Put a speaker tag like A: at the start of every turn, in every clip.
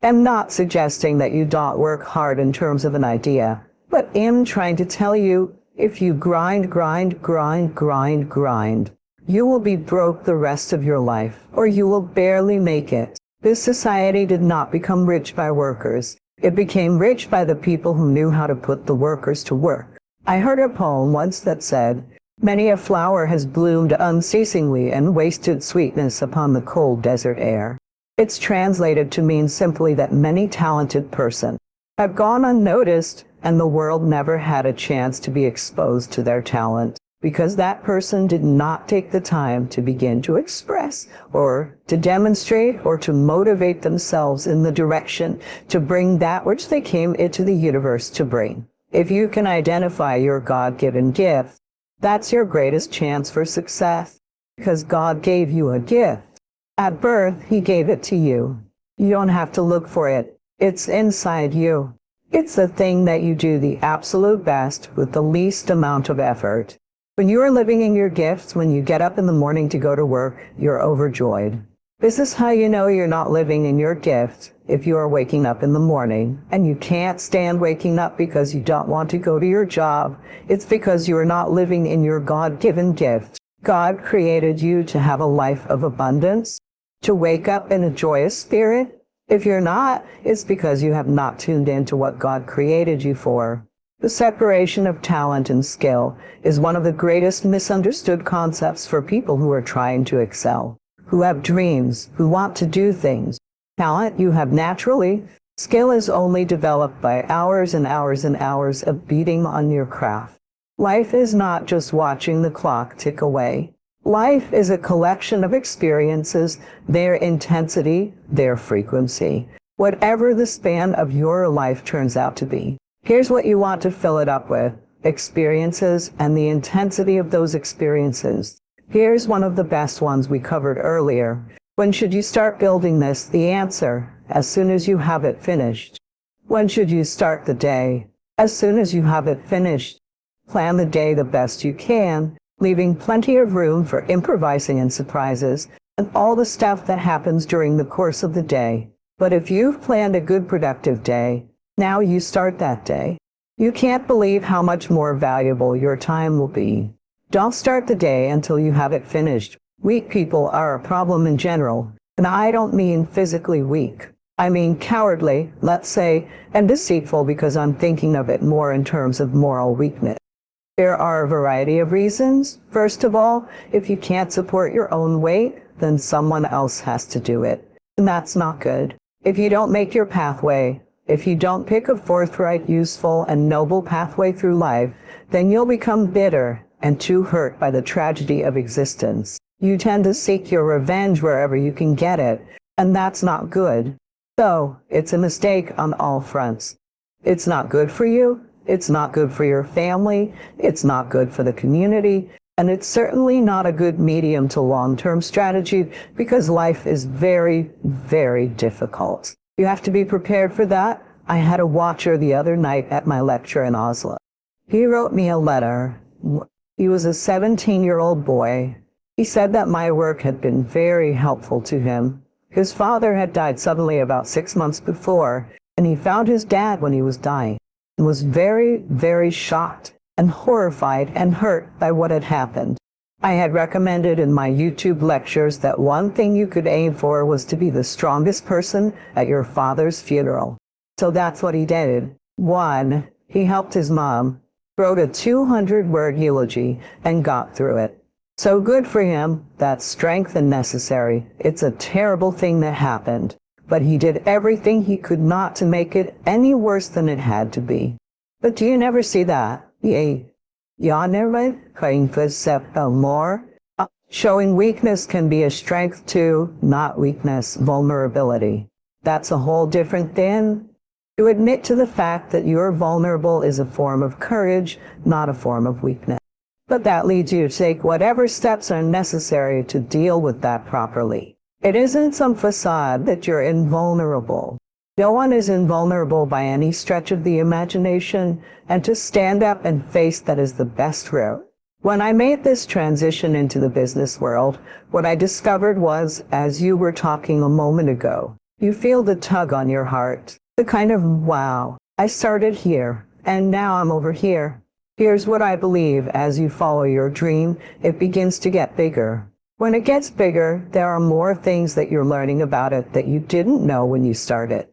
A: I'm not suggesting that you don't work hard in terms of an idea, but am trying to tell you, if you grind, you will be broke the rest of your life, or you will barely make it. This society did not become rich by workers. It became rich by the people who knew how to put the workers to work. I heard a poem once that said, "Many a flower has bloomed unceasingly and wasted sweetness upon the cold desert air." It's translated to mean simply that many talented person have gone unnoticed, and the world never had a chance to be exposed to their talent, because that person did not take the time to begin to express or to demonstrate or to motivate themselves in the direction to bring that which they came into the universe to bring. If you can identify your God-given gift, that's your greatest chance for success, because God gave you a gift. At birth, He gave it to you. You don't have to look for it. It's inside you. It's the thing that you do the absolute best with the least amount of effort. When you are living in your gifts, when you get up in the morning to go to work, you're overjoyed. This is how you know you're not living in your gift. If you are waking up in the morning and you can't stand waking up because you don't want to go to your job, it's because you are not living in your God-given gift. God created you to have a life of abundance, to wake up in a joyous spirit. If you're not, it's because you have not tuned into what God created you for. The separation of talent and skill is one of the greatest misunderstood concepts for people who are trying to excel, who have dreams, who want to do things. Talent you have naturally. Skill is only developed by hours and hours and hours of beating on your craft. Life is not just watching the clock tick away. Life is a collection of experiences, their intensity, their frequency, whatever the span of your life turns out to be. Here's what you want to fill it up with: experiences and the intensity of those experiences. Here's one of the best ones we covered earlier. When should you start building this? The answer: as soon as you have it finished. When should you start the day? As soon as you have it finished. Plan the day the best you can, leaving plenty of room for improvising and surprises and all the stuff that happens during the course of the day. But if you've planned a good productive day, now you start that day. You can't believe how much more valuable your time will be. Don't start the day until you have it finished. Weak people are a problem in general, and I don't mean physically weak. I mean cowardly, let's say, and deceitful, because I'm thinking of it more in terms of moral weakness. There are a variety of reasons. First of all, if you can't support your own weight, then someone else has to do it. And that's not good. If you don't make your pathway, if you don't pick a forthright, useful, and noble pathway through life, then you'll become bitter and too hurt by the tragedy of existence. You tend to seek your revenge wherever you can get it, and that's not good. So, it's a mistake on all fronts. It's not good for you. It's not good for your family, it's not good for the community, and it's certainly not a good medium to long-term strategy, because life is very, very difficult. You have to be prepared for that. I had a watcher the other night at my lecture in Oslo. He wrote me a letter. He was a 17-year-old boy. He said that my work had been very helpful to him. His father had died suddenly about 6 months before, and he found his dad when he was dying. Was very, very shocked and horrified and hurt by what had happened. I had recommended in my YouTube lectures that one thing you could aim for was to be the strongest person at your father's funeral. So that's what he did. 1. He helped his mom, wrote a 200-word eulogy, and got through it. So good for him. That's strength and necessary. It's a terrible thing that happened, but he did everything he could not to make it any worse than it had to be. But do you never see that? Showing weakness can be a strength too, not weakness, vulnerability. That's a whole different thing. To admit to the fact that you're vulnerable is a form of courage, not a form of weakness. But that leads you to take whatever steps are necessary to deal with that properly. It isn't some facade that you're invulnerable. No one is invulnerable by any stretch of the imagination, and to stand up and face that is the best route. When I made this transition into the business world, what I discovered was, as you were talking a moment ago, You feel the tug on your heart, the kind of, wow, I started here, and now I'm over here. Here's what I believe: as you follow your dream, it begins to get bigger. When it gets bigger, there are more things that you're learning about it that you didn't know when you started.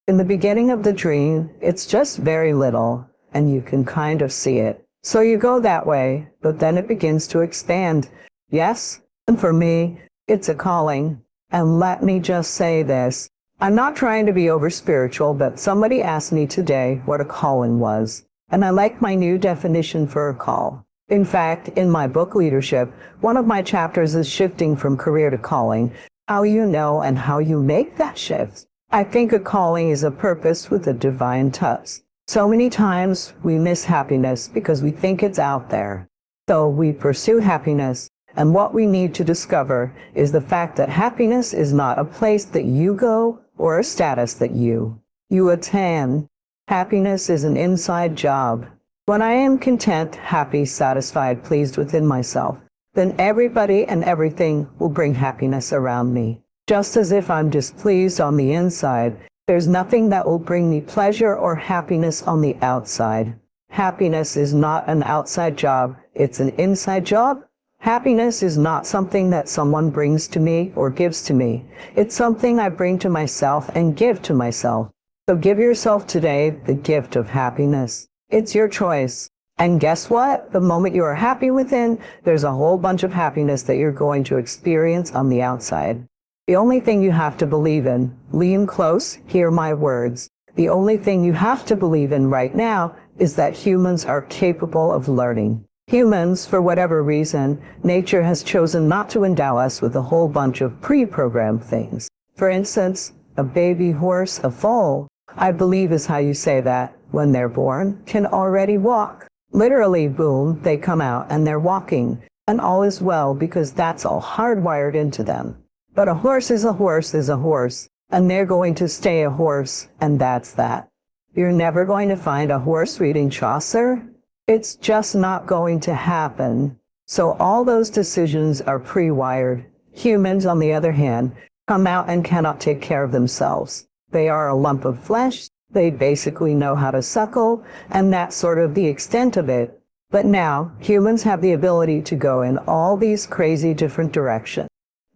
A: In the beginning of the dream, it's just very little, and you can kind of see it. So you go that way, but then it begins to expand. Yes, and for me, it's a calling. And let me just say this. I'm not trying to be over spiritual, but somebody asked me today what a calling was. And I like my new definition for a call. In fact, in my book Leadership, one of my chapters is shifting from career to calling, how you know and how you make that shift. I think a calling is a purpose with a divine touch. So many times we miss happiness because we think it's out there. So we pursue happiness, and what we need to discover is the fact that happiness is not a place that you go or a status that you attain. Happiness is an inside job. When I am content, happy, satisfied, pleased within myself, then everybody and everything will bring happiness around me. Just as if I'm displeased on the inside, there's nothing that will bring me pleasure or happiness on the outside. Happiness is not an outside job, it's an inside job. Happiness is not something that someone brings to me or gives to me. It's something I bring to myself and give to myself. So give yourself today the gift of happiness. It's your choice. And guess what? The moment you are happy within, there's a whole bunch of happiness that you're going to experience on the outside. The only thing you have to believe in, lean close, hear my words. The only thing you have to believe in right now is that humans are capable of learning. Humans, for whatever reason, nature has chosen not to endow us with a whole bunch of pre-programmed things. For instance, a baby horse, a foal, I believe is how you say that, when they're born, can already walk. Literally, boom, they come out and they're walking, and all is well because that's all hardwired into them. But a horse is a horse is a horse, and they're going to stay a horse, and that's that. You're never going to find a horse reading Chaucer. It's just not going to happen. So all those decisions are pre-wired. Humans, on the other hand, come out and cannot take care of themselves. They are a lump of flesh. They basically know how to suckle, and that's sort of the extent of it. But now, humans have the ability to go in all these crazy different directions.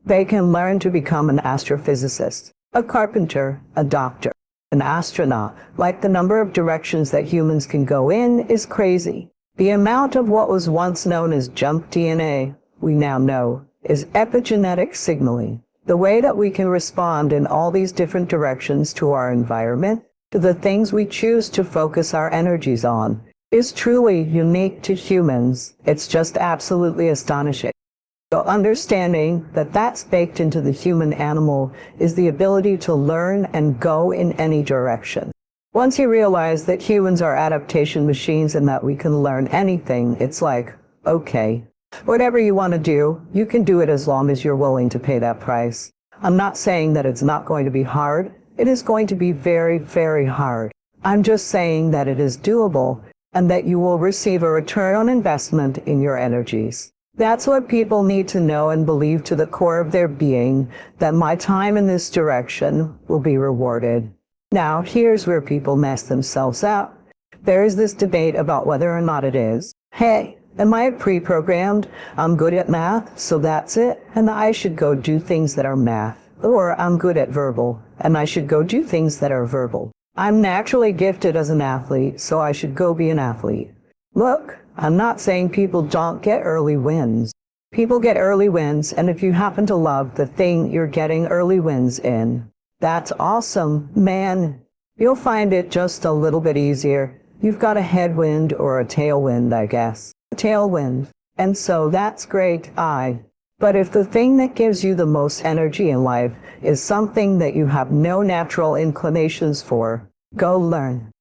A: They can learn to become an astrophysicist, a carpenter, a doctor, an astronaut. Like, the number of directions that humans can go in is crazy. The amount of what was once known as junk DNA, we now know, is epigenetic signaling. The way that we can respond in all these different directions to our environment, to the things we choose to focus our energies on, is truly unique to humans. It's just absolutely astonishing. So understanding that that's baked into the human animal is the ability to learn and go in any direction. Once you realize that humans are adaptation machines and that we can learn anything, it's like, okay, whatever you want to do, you can do it as long as you're willing to pay that price. I'm not saying that it's not going to be hard. It is going to be very, very hard. I'm just saying that it is doable and that you will receive a return on investment in your energies. That's what people need to know and believe to the core of their being, that my time in this direction will be rewarded. Now, here's where people mess themselves up. There is this debate about whether or not it is. Hey, am I pre-programmed? I'm good at math, so that's it, and I should go do things that are math. Or I'm good at verbal, and I should go do things that are verbal. I'm naturally gifted as an athlete, so I should go be an athlete. Look, I'm not saying people don't get early wins. People get early wins, and if you happen to love the thing you're getting early wins in, that's awesome, man. You'll find it just a little bit easier. You've got a headwind or a tailwind, I guess. A tailwind. And so that's great, But if the thing that gives you the most energy in life is something that you have no natural inclinations for, go learn.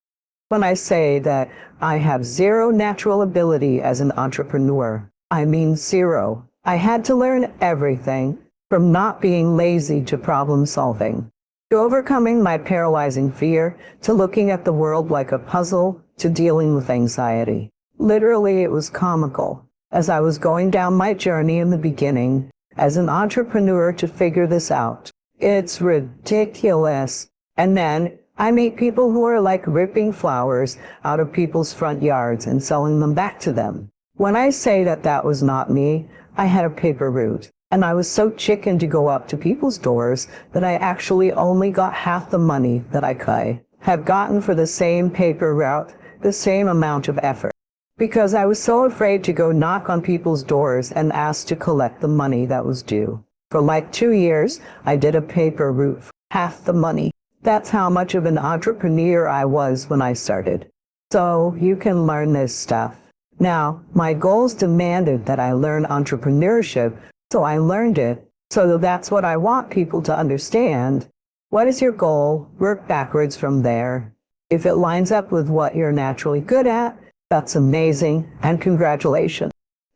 A: When I say that I have zero natural ability as an entrepreneur, I mean zero. I had to learn everything, from not being lazy to problem solving, to overcoming my paralyzing fear, to looking at the world like a puzzle, to dealing with anxiety. Literally, it was comical. As I was going down my journey in the beginning, as an entrepreneur, to figure this out, It's ridiculous. And then I meet people who are like ripping flowers out of people's front yards and selling them back to them. When I say that that was not me, I had a paper route. And I was so chicken to go up to people's doors that I actually only got half the money that I could have gotten for the same paper route, the same amount of effort. Because I was so afraid to go knock on people's doors and ask to collect the money that was due. For like 2 years, I did a paper route for half the money. That's how much of an entrepreneur I was when I started. So you can learn this stuff. Now, my goals demanded that I learn entrepreneurship, so I learned it. So that's what I want people to understand. What is your goal? Work backwards from there. If it lines up with what you're naturally good at, that's amazing, and congratulations.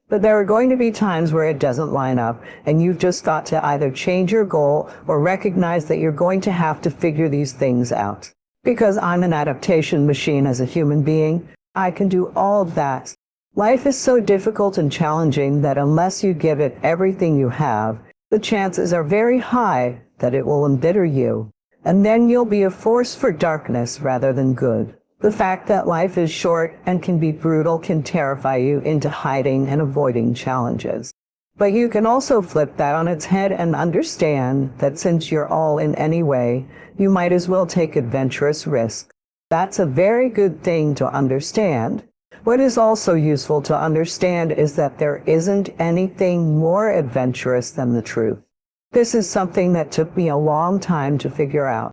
A: But there are going to be times where it doesn't line up, and you've just got to either change your goal or recognize that you're going to have to figure these things out. Because I'm an adaptation machine as a human being, I can do all of that. Life is so difficult and challenging that unless you give it everything you have, the chances are very high that it will embitter you. And then you'll be a force for darkness rather than good. The fact that life is short and can be brutal can terrify you into hiding and avoiding challenges. But you can also flip that on its head and understand that since you're all in anyway, you might as well take adventurous risks. That's a very good thing to understand. What is also useful to understand is that there isn't anything more adventurous than the truth. This is something that took me a long time to figure out.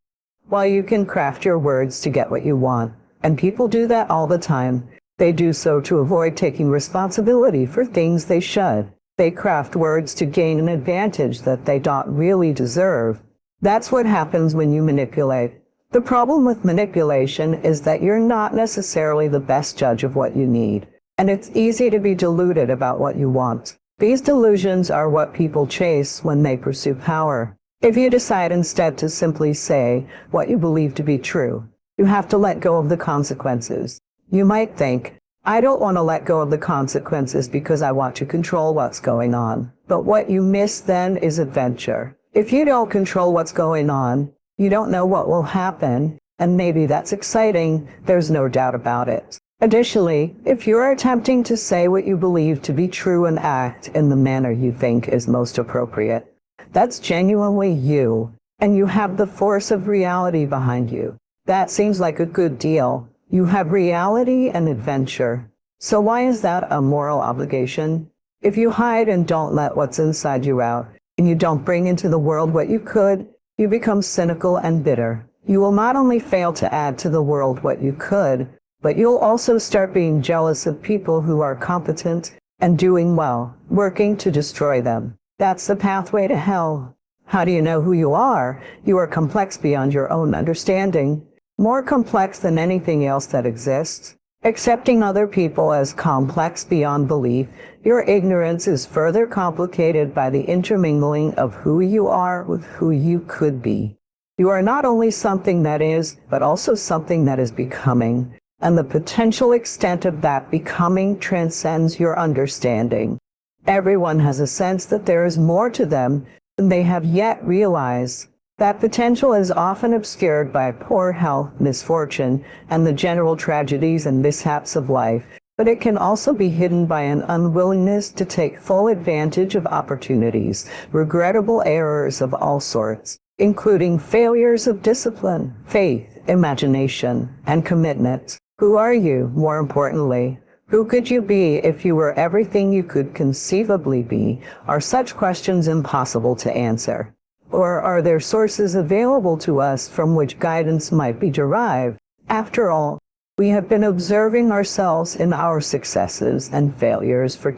A: While you can craft your words to get what you want, and people do that all the time, they do so to avoid taking responsibility for things they should. They craft words to gain an advantage that they don't really deserve. That's what happens when you manipulate. The problem with manipulation is that you're not necessarily the best judge of what you need, and it's easy to be deluded about what you want. These delusions are what people chase when they pursue power. If you decide instead to simply say what you believe to be true, you have to let go of the consequences. You might think, I don't want to let go of the consequences because I want to control what's going on. But what you miss then is adventure. If you don't control what's going on, you don't know what will happen, and maybe that's exciting, there's no doubt about it. Additionally, if you're attempting to say what you believe to be true and act in the manner you think is most appropriate, that's genuinely you, and you have the force of reality behind you. That seems like a good deal. You have reality and adventure. So why is that a moral obligation? If you hide and don't let what's inside you out, and you don't bring into the world what you could, you become cynical and bitter. You will not only fail to add to the world what you could, but you'll also start being jealous of people who are competent and doing well, working to destroy them. That's the pathway to hell. How do you know who you are? You are complex beyond your own understanding. More complex than anything else that exists. Accepting other people as complex beyond belief, your ignorance is further complicated by the intermingling of who you are with who you could be. You are not only something that is, but also something that is becoming, and the potential extent of that becoming transcends your understanding. Everyone has a sense that there is more to them than they have yet realized. That potential is often obscured by poor health, misfortune, and the general tragedies and mishaps of life, but it can also be hidden by an unwillingness to take full advantage of opportunities, regrettable errors of all sorts, including failures of discipline, faith, imagination, and commitment. Who are you, more importantly? Who could you be if you were everything you could conceivably be? Are such questions impossible to answer? Or are there sources available to us from which guidance might be derived? After all, we have been observing ourselves in our successes and failures for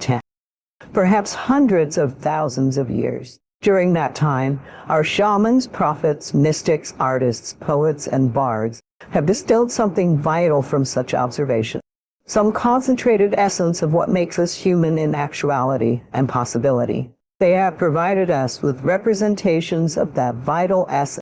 A: perhaps hundreds of thousands of years. During that time, our shamans, prophets, mystics, artists, poets, and bards have distilled something vital from such observation, some concentrated essence of what makes us human in actuality and possibility. They have provided us with representations of that vital essence,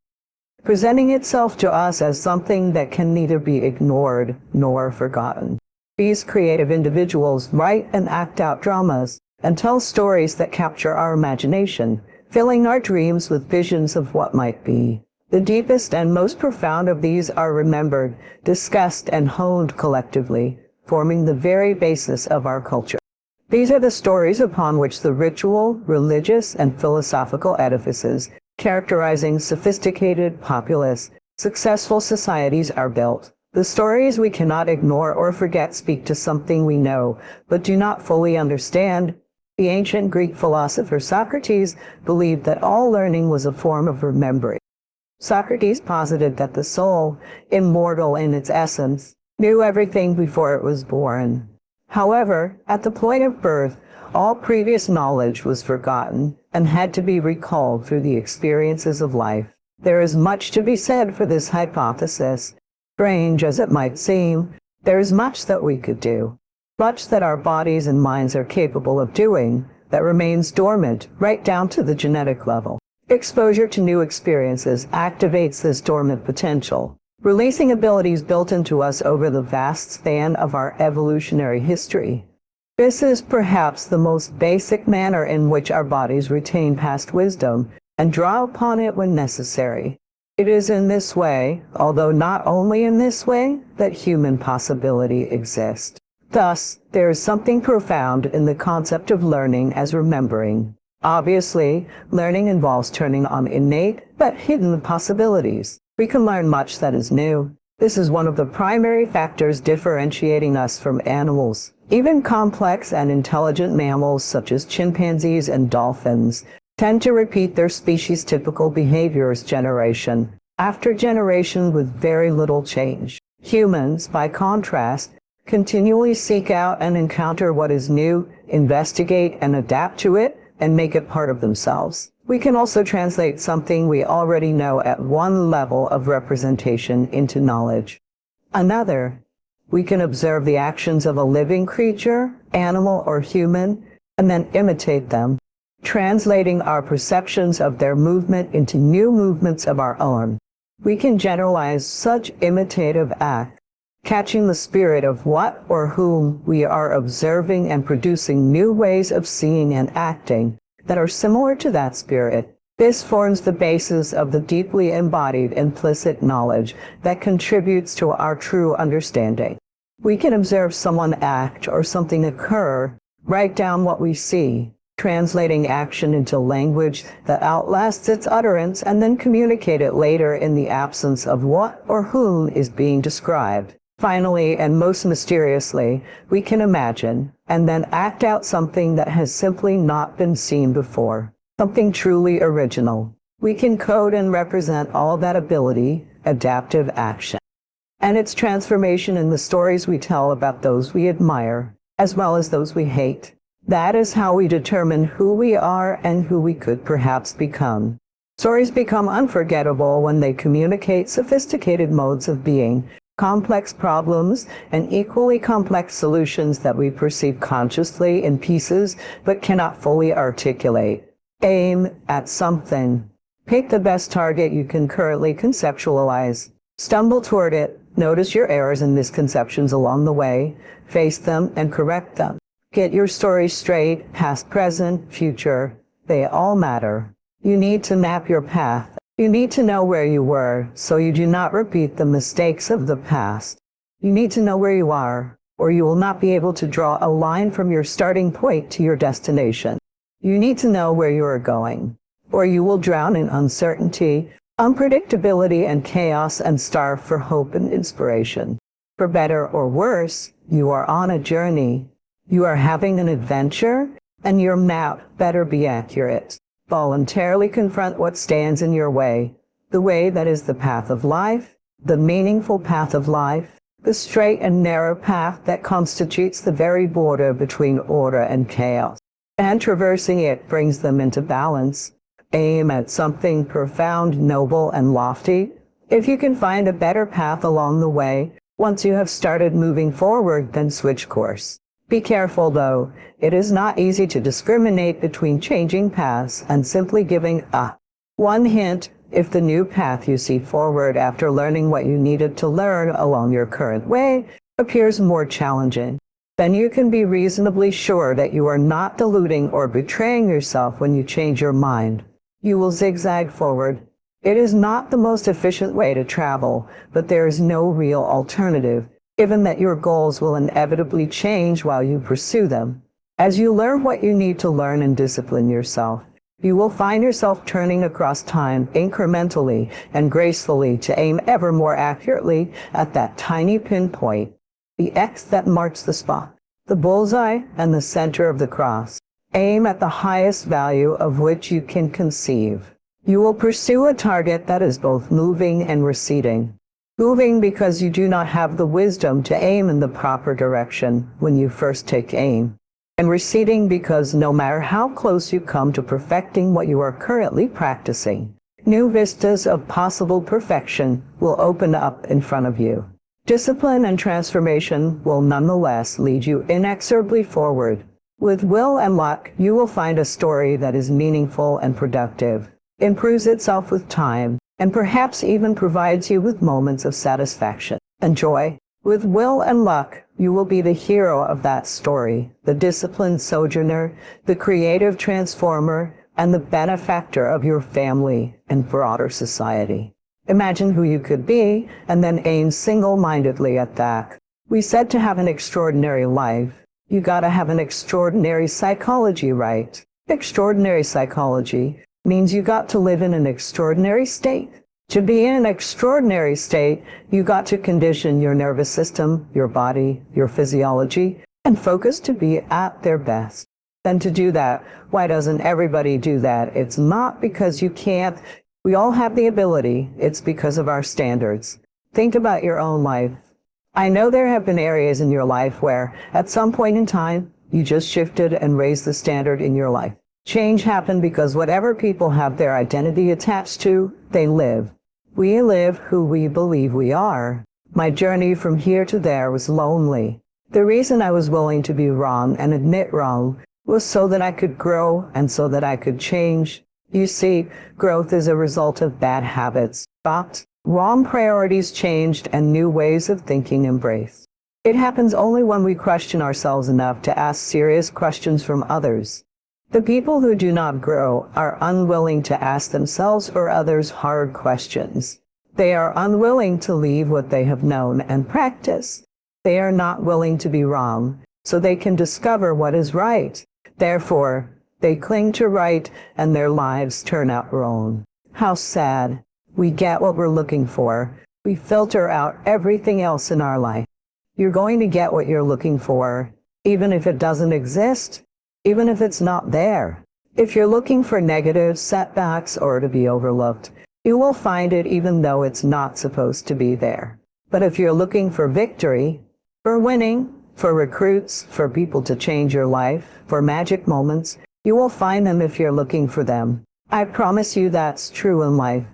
A: presenting itself to us as something that can neither be ignored nor forgotten. These creative individuals write and act out dramas and tell stories that capture our imagination, filling our dreams with visions of what might be. The deepest and most profound of these are remembered, discussed, and honed collectively, forming the very basis of our culture. These are the stories upon which the ritual, religious, and philosophical edifices characterizing sophisticated, populous, successful societies are built. The stories we cannot ignore or forget speak to something we know, but do not fully understand. The ancient Greek philosopher Socrates believed that all learning was a form of remembering. Socrates posited that the soul, immortal in its essence, knew everything before it was born. However, at the point of birth, all previous knowledge was forgotten and had to be recalled through the experiences of life. There is much to be said for this hypothesis. Strange as it might seem, there is much that we could do, much that our bodies and minds are capable of doing, that remains dormant right down to the genetic level. Exposure to new experiences activates this dormant potential, releasing abilities built into us over the vast span of our evolutionary history. This is perhaps the most basic manner in which our bodies retain past wisdom and draw upon it when necessary. It is in this way, although not only in this way, that human possibility exists. Thus, there is something profound in the concept of learning as remembering. Obviously, learning involves turning on innate but hidden possibilities. We can learn much that is new. This is one of the primary factors differentiating us from animals. Even complex and intelligent mammals such as chimpanzees and dolphins tend to repeat their species' typical behaviors generation after generation with very little change. Humans, by contrast, continually seek out and encounter what is new, investigate and adapt to it, and make it part of themselves. We can also translate something we already know at one level of representation into knowledge. Another, we can observe the actions of a living creature, animal, or human, and then imitate them, translating our perceptions of their movement into new movements of our own. We can generalize such imitative acts, catching the spirit of what or whom we are observing and producing new ways of seeing and acting that are similar to that spirit. This forms the basis of the deeply embodied implicit knowledge that contributes to our true understanding. We can observe someone act or something occur, write down what we see, translating action into language that outlasts its utterance, and then communicate it later in the absence of what or whom is being described. Finally, and most mysteriously, we can imagine and then act out something that has simply not been seen before, something truly original. We can code and represent all that ability, adaptive action, and its transformation in the stories we tell about those we admire, as well as those we hate. That is how we determine who we are and who we could perhaps become. Stories become unforgettable when they communicate sophisticated modes of being, complex problems, and equally complex solutions that we perceive consciously in pieces but cannot fully articulate. Aim at something. Pick the best target you can currently conceptualize. Stumble toward it. Notice your errors and misconceptions along the way. Face them and correct them. Get your story straight, past, present, future. They all matter. You need to map your path. You need to know where you were, so you do not repeat the mistakes of the past. You need to know where you are, or you will not be able to draw a line from your starting point to your destination. You need to know where you are going, or you will drown in uncertainty, unpredictability, and chaos and starve for hope and inspiration. For better or worse, you are on a journey. You are having an adventure, and your map better be accurate. Voluntarily confront what stands in your way, the way that is the path of life, the meaningful path of life, the straight and narrow path that constitutes the very border between order and chaos. And traversing it brings them into balance. Aim at something profound, noble, and lofty. If you can find a better path along the way, once you have started moving forward, then switch course. Be careful, though. It is not easy to discriminate between changing paths and simply giving up. One hint, if the new path you see forward after learning what you needed to learn along your current way appears more challenging, then you can be reasonably sure that you are not deluding or betraying yourself when you change your mind. You will zigzag forward. It is not the most efficient way to travel, but there is no real alternative, given that your goals will inevitably change while you pursue them. As you learn what you need to learn and discipline yourself, you will find yourself turning across time incrementally and gracefully to aim ever more accurately at that tiny pinpoint, the X that marks the spot, the bullseye and the center of the cross. Aim at the highest value of which you can conceive. You will pursue a target that is both moving and receding. Moving because you do not have the wisdom to aim in the proper direction when you first take aim, and receding because no matter how close you come to perfecting what you are currently practicing, new vistas of possible perfection will open up in front of you. Discipline and transformation will nonetheless lead you inexorably forward. With will and luck, you will find a story that is meaningful and productive, improves itself with time, and perhaps even provides you with moments of satisfaction and joy. With will and luck, you will be the hero of that story, the disciplined sojourner, the creative transformer, and the benefactor of your family and broader society. Imagine who you could be, and then aim single-mindedly at that. We said to have an extraordinary life, you gotta have an extraordinary psychology, right? Extraordinary psychology means you got to live in an extraordinary state. To be in an extraordinary state, you got to condition your nervous system, your body, your physiology, and focus to be at their best. And to do that, why doesn't everybody do that? It's not because you can't. We all have the ability. It's because of our standards. Think about your own life. I know there have been areas in your life where, at some point in time, you just shifted and raised the standard in your life. Change happened because whatever people have their identity attached to, they live. We live who we believe we are. My journey from here to there was lonely. The reason I was willing to be wrong and admit wrong was so that I could grow and so that I could change. You see, growth is a result of bad habits stopped, wrong priorities changed, and new ways of thinking embraced. It happens only when we question ourselves enough to ask serious questions from others. The people who do not grow are unwilling to ask themselves or others hard questions. They are unwilling to leave what they have known and practice. They are not willing to be wrong, so they can discover what is right. Therefore, they cling to right and their lives turn out wrong. How sad. We get what we're looking for. We filter out everything else in our life. You're going to get what you're looking for, even if it doesn't exist. Even if it's not there. If you're looking for negative setbacks or to be overlooked, you will find it even though it's not supposed to be there. But if you're looking for victory, for winning, for recruits, for people to change your life, for magic moments, you will find them if you're looking for them. I promise you that's true in life.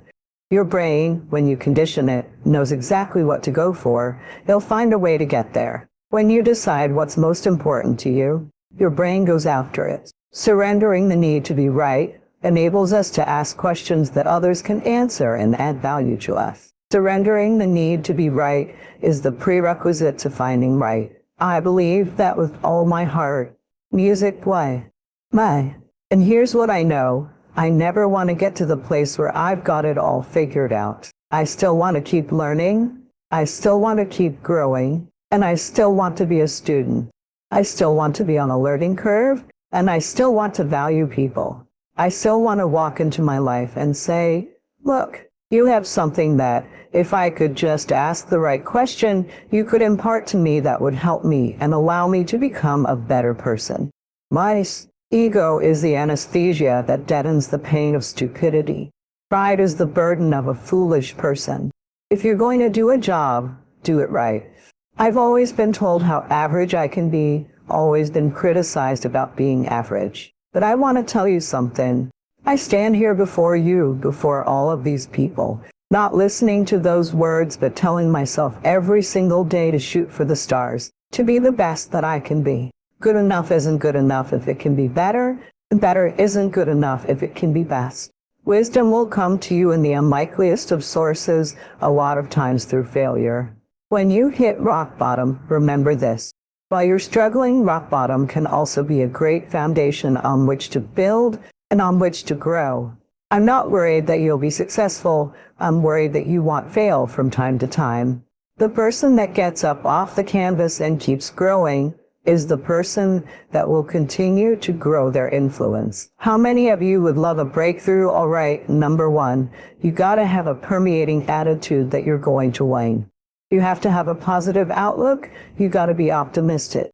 A: Your brain, when you condition it, knows exactly what to go for. It'll find a way to get there. When you decide what's most important to you, your brain goes after it. Surrendering the need to be right enables us to ask questions that others can answer and add value to us. Surrendering the need to be right is the prerequisite to finding right. I believe that with all my heart. Music, why? My. And here's what I know. I never want to get to the place where I've got it all figured out. I still want to keep learning. I still want to keep growing. And I still want to be a student. I still want to be on a learning curve, and I still want to value people. I still want to walk into my life and say, look, you have something that, if I could just ask the right question, you could impart to me that would help me and allow me to become a better person. My ego is the anesthesia that deadens the pain of stupidity. Pride is the burden of a foolish person. If you're going to do a job, do it right. I've always been told how average I can be, always been criticized about being average. But I want to tell you something. I stand here before you, before all of these people, not listening to those words, but telling myself every single day to shoot for the stars, to be the best that I can be. Good enough isn't good enough if it can be better, and better isn't good enough if it can be best. Wisdom will come to you in the unlikeliest of sources, a lot of times through failure. When you hit rock bottom, remember this. While you're struggling, rock bottom can also be a great foundation on which to build and on which to grow. I'm not worried that you'll be successful. I'm worried that you won't fail from time to time. The person that gets up off the canvas and keeps growing is the person that will continue to grow their influence. How many of you would love a breakthrough? All right, number one, you gotta have a permeating attitude that you're going to win. You have to have a positive outlook. You gotta be optimistic.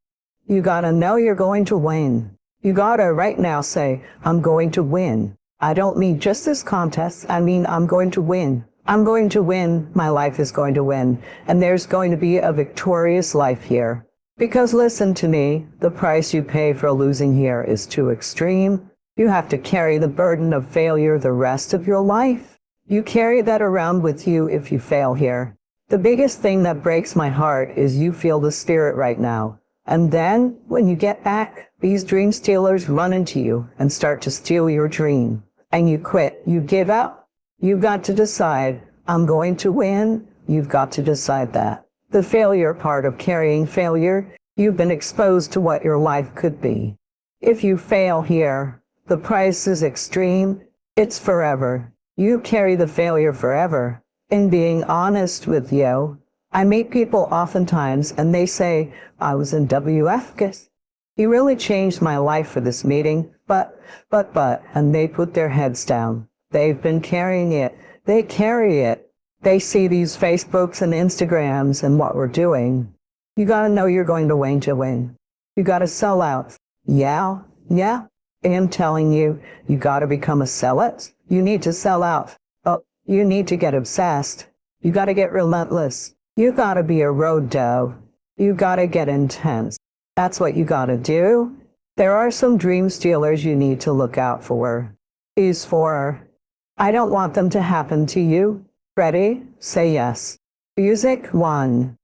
A: You gotta know you're going to win. You gotta right now say, I'm going to win. I don't mean just this contest. I mean, I'm going to win. I'm going to win. My life is going to win. And there's going to be a victorious life here. Because listen to me, the price you pay for losing here is too extreme. You have to carry the burden of failure the rest of your life. You carry that around with you if you fail here. The biggest thing that breaks my heart is you feel the spirit right now. And then, when you get back, these dream stealers run into you and start to steal your dream. And you quit. You give up. You've got to decide, I'm going to win. You've got to decide that. The failure part of carrying failure, you've been exposed to what your life could be. If you fail here, the price is extreme. It's forever. You carry the failure forever. In being honest with you, I meet people oftentimes and they say, I was in WF. You really changed my life for this meeting, but, and they put their heads down. They've been carrying it. They carry it. They see these Facebooks and Instagrams and what we're doing. You gotta know you're going to win. You gotta sell out. Yeah. I'm telling you, you gotta become a sellout. You need to sell out. Oh, you need to get obsessed. You gotta get relentless. You gotta be a road dog. You gotta get intense. That's what you gotta do. There are some dream stealers you need to look out for. These four. I don't want them to happen to you. Ready? Say yes. Music 1.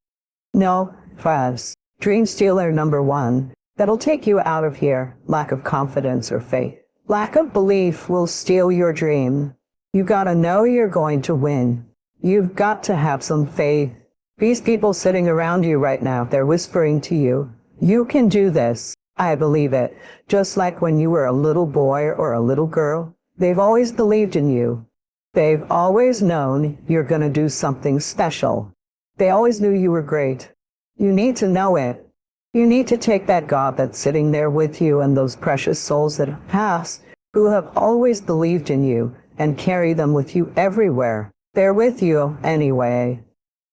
A: No, Fravs. Dream stealer number 1. That'll take you out of here. Lack of confidence or faith. Lack of belief will steal your dream. You gotta know you're going to win. You've got to have some faith. These people sitting around you right now, they're whispering to you, you can do this. I believe it. Just like when you were a little boy or a little girl, they've always believed in you. They've always known you're going to do something special. They always knew you were great. You need to know it. You need to take that God that's sitting there with you and those precious souls that have passed, who have always believed in you, and carry them with you everywhere. They're with you anyway.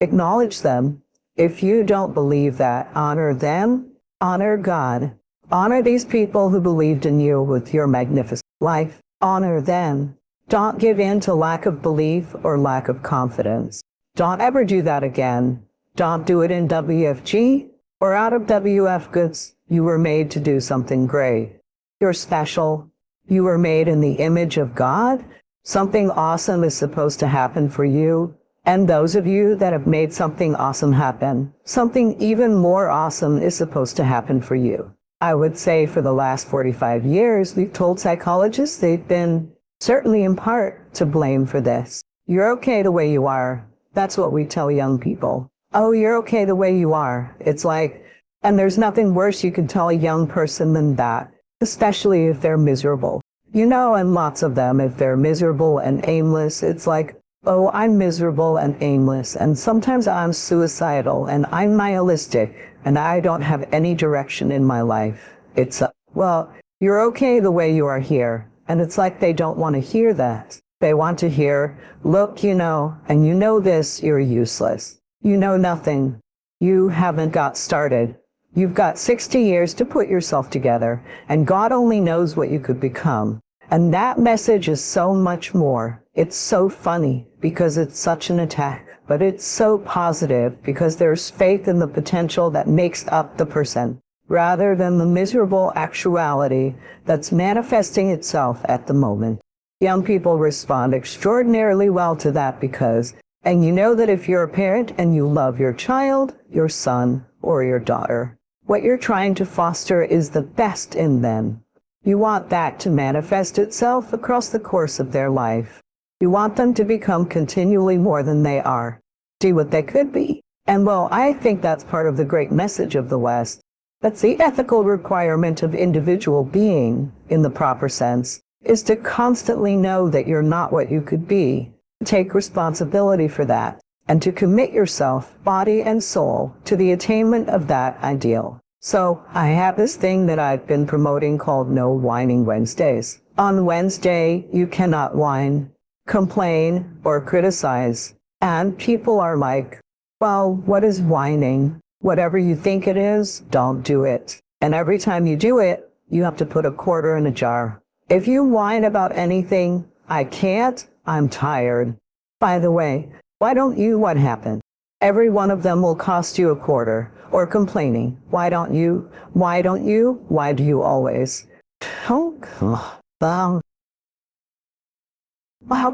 A: Acknowledge them. If you don't believe that, honor them, honor God. Honor these people who believed in you with your magnificent life. Honor them. Don't give in to lack of belief or lack of confidence. Don't ever do that again. Don't do it in WFG or out of WF goods. You were made to do something great. You're special. You were made in the image of God. Something awesome is supposed to happen for you. And those of you that have made something awesome happen, something even more awesome is supposed to happen for you. I would say for the last 45 years, we've told psychologists they've been certainly in part to blame for this. You're okay the way you are. That's what we tell young people. Oh, you're okay the way you are. It's like, and there's nothing worse you can tell a young person than that, especially if they're miserable. You know, and lots of them, if they're miserable and aimless, it's like, oh, I'm miserable and aimless, and sometimes I'm suicidal, and I'm nihilistic, and I don't have any direction in my life. It's, well, you're okay the way you are here. And it's like they don't want to hear that. They want to hear, look, you know, and you know this, you're useless. You know nothing. You haven't got started. You've got 60 years to put yourself together, and God only knows what you could become. And that message is so much more. It's so funny because it's such an attack, but it's so positive because there's faith in the potential that makes up the person, rather than the miserable actuality that's manifesting itself at the moment. Young people respond extraordinarily well to that because, and you know that if you're a parent and you love your child, your son, or your daughter, what you're trying to foster is the best in them. You want that to manifest itself across the course of their life. You want them to become continually more than they are, see what they could be. And well, I think that's part of the great message of the West. That's the ethical requirement of individual being, in the proper sense. is to constantly know that you're not what you could be. Take responsibility for that, and to commit yourself, body and soul, to the attainment of that ideal. So, I have this thing that I've been promoting called No Whining Wednesdays. On Wednesday, you cannot whine, complain, or criticize. And people are like, well, what is whining? Whatever you think it is, don't do it. And every time you do it, you have to put a quarter in a jar. If you whine about anything, I can't, I'm tired. By the way, why don't you? What happened? Every one of them will cost you a quarter. Or complaining. Why don't you? Why don't you? Why do you always? How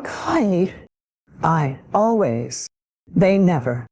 A: kind. I always. They never.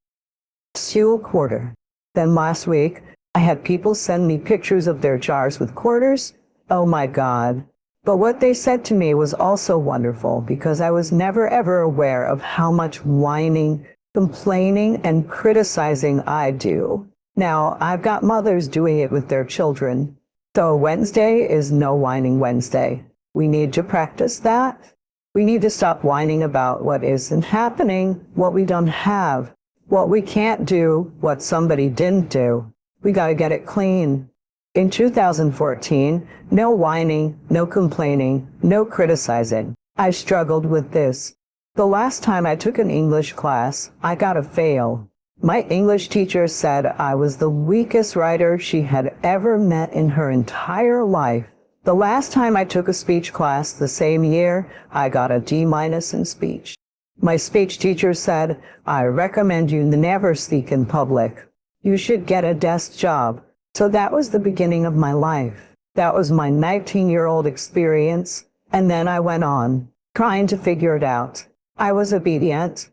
A: You a quarter. Then last week, I had people send me pictures of their jars with quarters. Oh my God. But what they said to me was also wonderful, because I was never ever aware of how much whining, complaining, and criticizing I do. Now, I've got mothers doing it with their children. So Wednesday is No Whining Wednesday. We need to practice that. We need to stop whining about what isn't happening, what we don't have, what we can't do, what somebody didn't do. We got to get it clean. In 2014, no whining, no complaining, no criticizing. I struggled with this. The last time I took an English class, I got a fail. My English teacher said I was the weakest writer she had ever met in her entire life. The last time I took a speech class the same year, I got a D- in speech. My speech teacher said, I recommend you never speak in public. You should get a desk job. So that was the beginning of my life. That was my 19-year-old experience. And then I went on, trying to figure it out. I was obedient.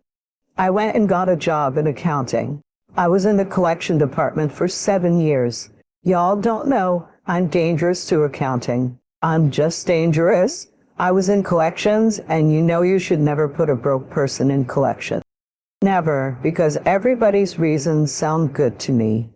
A: I went and got a job in accounting. I was in the collection department for 7 years. Y'all don't know, I'm dangerous to accounting. I'm just dangerous. I was in collections, and you know you should never put a broke person in collection. Never, because everybody's reasons sound good to me.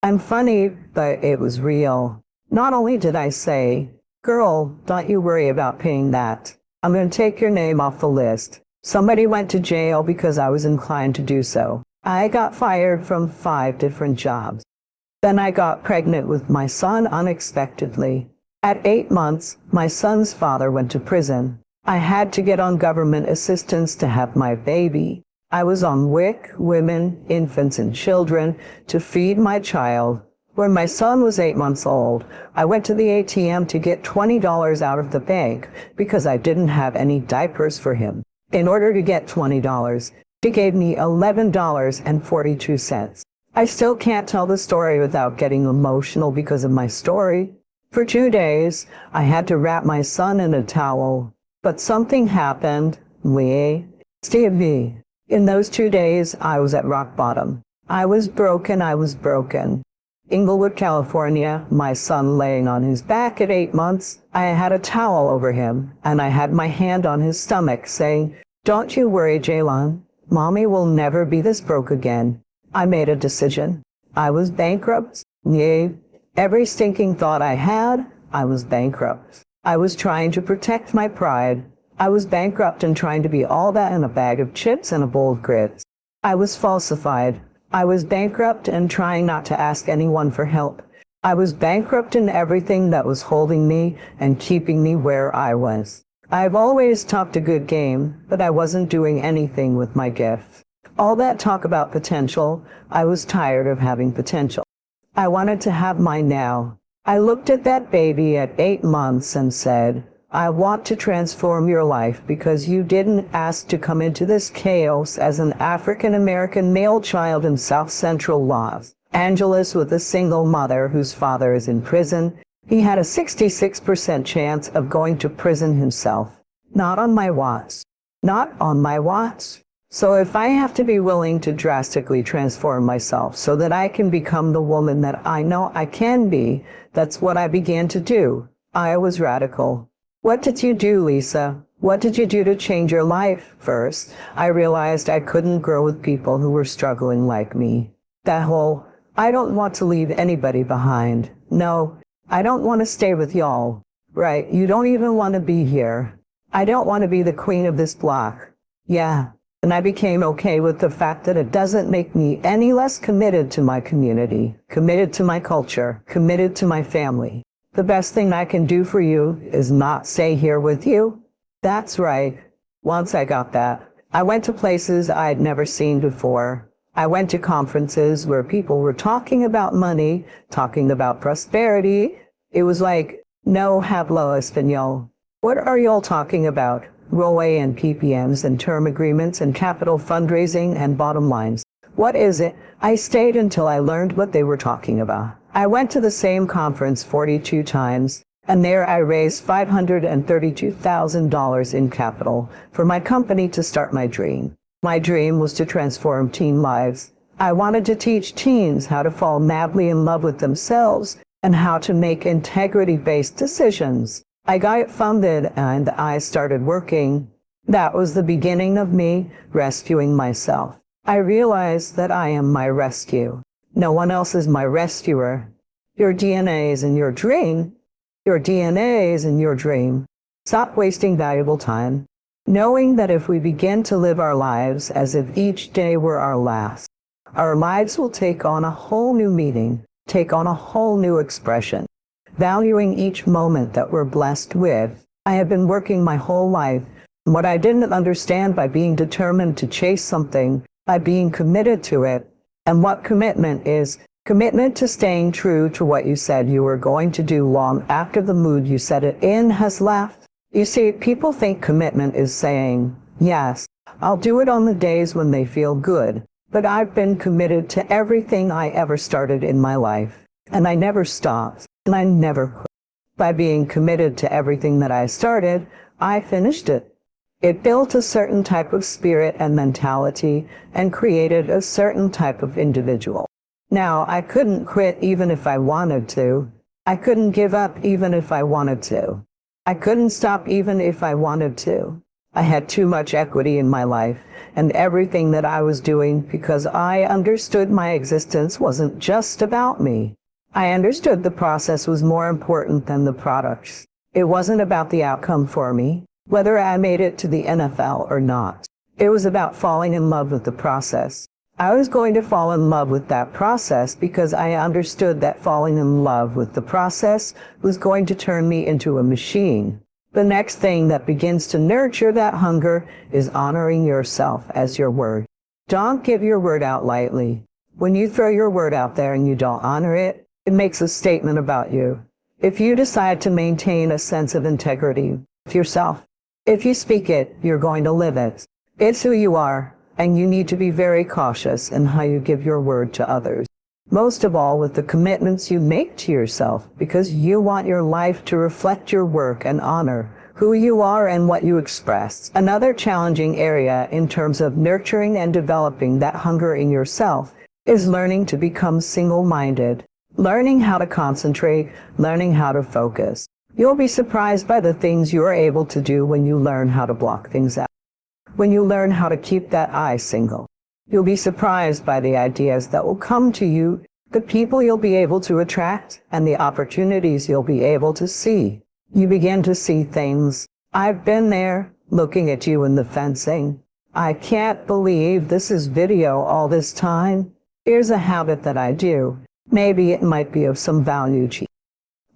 A: I'm funny, but it was real. Not only did I say, girl, don't you worry about paying that. I'm going to take your name off the list. Somebody went to jail because I was inclined to do so. I got fired from 5 different jobs. Then I got pregnant with my son unexpectedly. At 8 months, my son's father went to prison. I had to get on government assistance to have my baby. I was on WIC, Women, Infants and Children, to feed my child. When my son was 8 months old, I went to the ATM to get $20 out of the bank because I didn't have any diapers for him. In order to get $20, she gave me $11.42. I still can't tell the story without getting emotional because of my story. For 2 days, I had to wrap my son in a towel. But something happened. Stevie. In those 2 days, I was at rock bottom. I was broken. Inglewood, California, my son laying on his back at 8 months. I had a towel over him, and I had my hand on his stomach, saying, don't you worry, Jaylon. Mommy will never be this broke again. I made a decision. I was bankrupt. Every stinking thought I had, I was bankrupt. I was trying to protect my pride. I was bankrupt and trying to be all that in a bag of chips and a bowl of grits. I was falsified. I was bankrupt and trying not to ask anyone for help. I was bankrupt in everything that was holding me and keeping me where I was. I've always talked a good game, but I wasn't doing anything with my gift. All that talk about potential, I was tired of having potential. I wanted to have mine now. I looked at that baby at 8 months and said, I want to transform your life because you didn't ask to come into this chaos as an African-American male child in South Central Los Angeles with a single mother whose father is in prison. He had a 66% chance of going to prison himself. Not on my watch. Not on my watch. So if I have to be willing to drastically transform myself so that I can become the woman that I know I can be, that's what I began to do. I was radical. What did you do, Lisa? What did you do to change your life? First, I realized I couldn't grow with people who were struggling like me. That whole, I don't want to leave anybody behind. No, I don't want to stay with y'all. Right, you don't even want to be here. I don't want to be the queen of this block. Yeah. And I became okay with the fact that it doesn't make me any less committed to my community, committed to my culture, committed to my family. The best thing I can do for you is not stay here with you. That's right. Once I got that, I went to places I'd never seen before. I went to conferences where people were talking about money, talking about prosperity. It was like, no hablo español. What are y'all talking about? ROI and PPMs and term agreements and capital fundraising and bottom lines. What is it? I stayed until I learned what they were talking about. I went to the same conference 42 times, and there I raised $532,000 in capital for my company to start my dream. My dream was to transform teen lives. I wanted to teach teens how to fall madly in love with themselves and how to make integrity-based decisions. I got it funded and I started working. That was the beginning of me rescuing myself. I realized that I am my rescue. No one else is my rescuer. Your DNA is in your dream. Your DNA is in your dream. Stop wasting valuable time, knowing that if we begin to live our lives as if each day were our last, our lives will take on a whole new meaning, take on a whole new expression. Valuing each moment that we're blessed with. I have been working my whole life. What I didn't understand by being determined to chase something, by being committed to it. And what commitment is? Commitment to staying true to what you said you were going to do long after the mood you said it in has left. You see, people think commitment is saying, yes, I'll do it on the days when they feel good. But I've been committed to everything I ever started in my life. And I never stopped. And I never quit. By being committed to everything that I started, I finished it. It built a certain type of spirit and mentality and created a certain type of individual. Now, I couldn't quit even if I wanted to. I couldn't give up even if I wanted to. I couldn't stop even if I wanted to. I had too much equity in my life and everything that I was doing because I understood my existence wasn't just about me. I understood the process was more important than the products. It wasn't about the outcome for me, whether I made it to the NFL or not. It was about falling in love with the process. I was going to fall in love with that process because I understood that falling in love with the process was going to turn me into a machine. The next thing that begins to nurture that hunger is honoring yourself as your word. Don't give your word out lightly. When you throw your word out there and you don't honor it, it makes a statement about you. If you decide to maintain a sense of integrity with yourself, if you speak it, you're going to live it. It's who you are, and you need to be very cautious in how you give your word to others. Most of all with the commitments you make to yourself, because you want your life to reflect your work and honor who you are and what you express. Another challenging area in terms of nurturing and developing that hunger in yourself is learning to become single-minded. Learning how to concentrate, learning how to focus. You'll be surprised by the things you are able to do when you learn how to block things out. When you learn how to keep that eye single. You'll be surprised by the ideas that will come to you, the people you'll be able to attract, and the opportunities you'll be able to see. You begin to see things. I've been there, looking at you in the fencing. I can't believe this is video all this time. Here's a habit that I do. Maybe it might be of some value to you.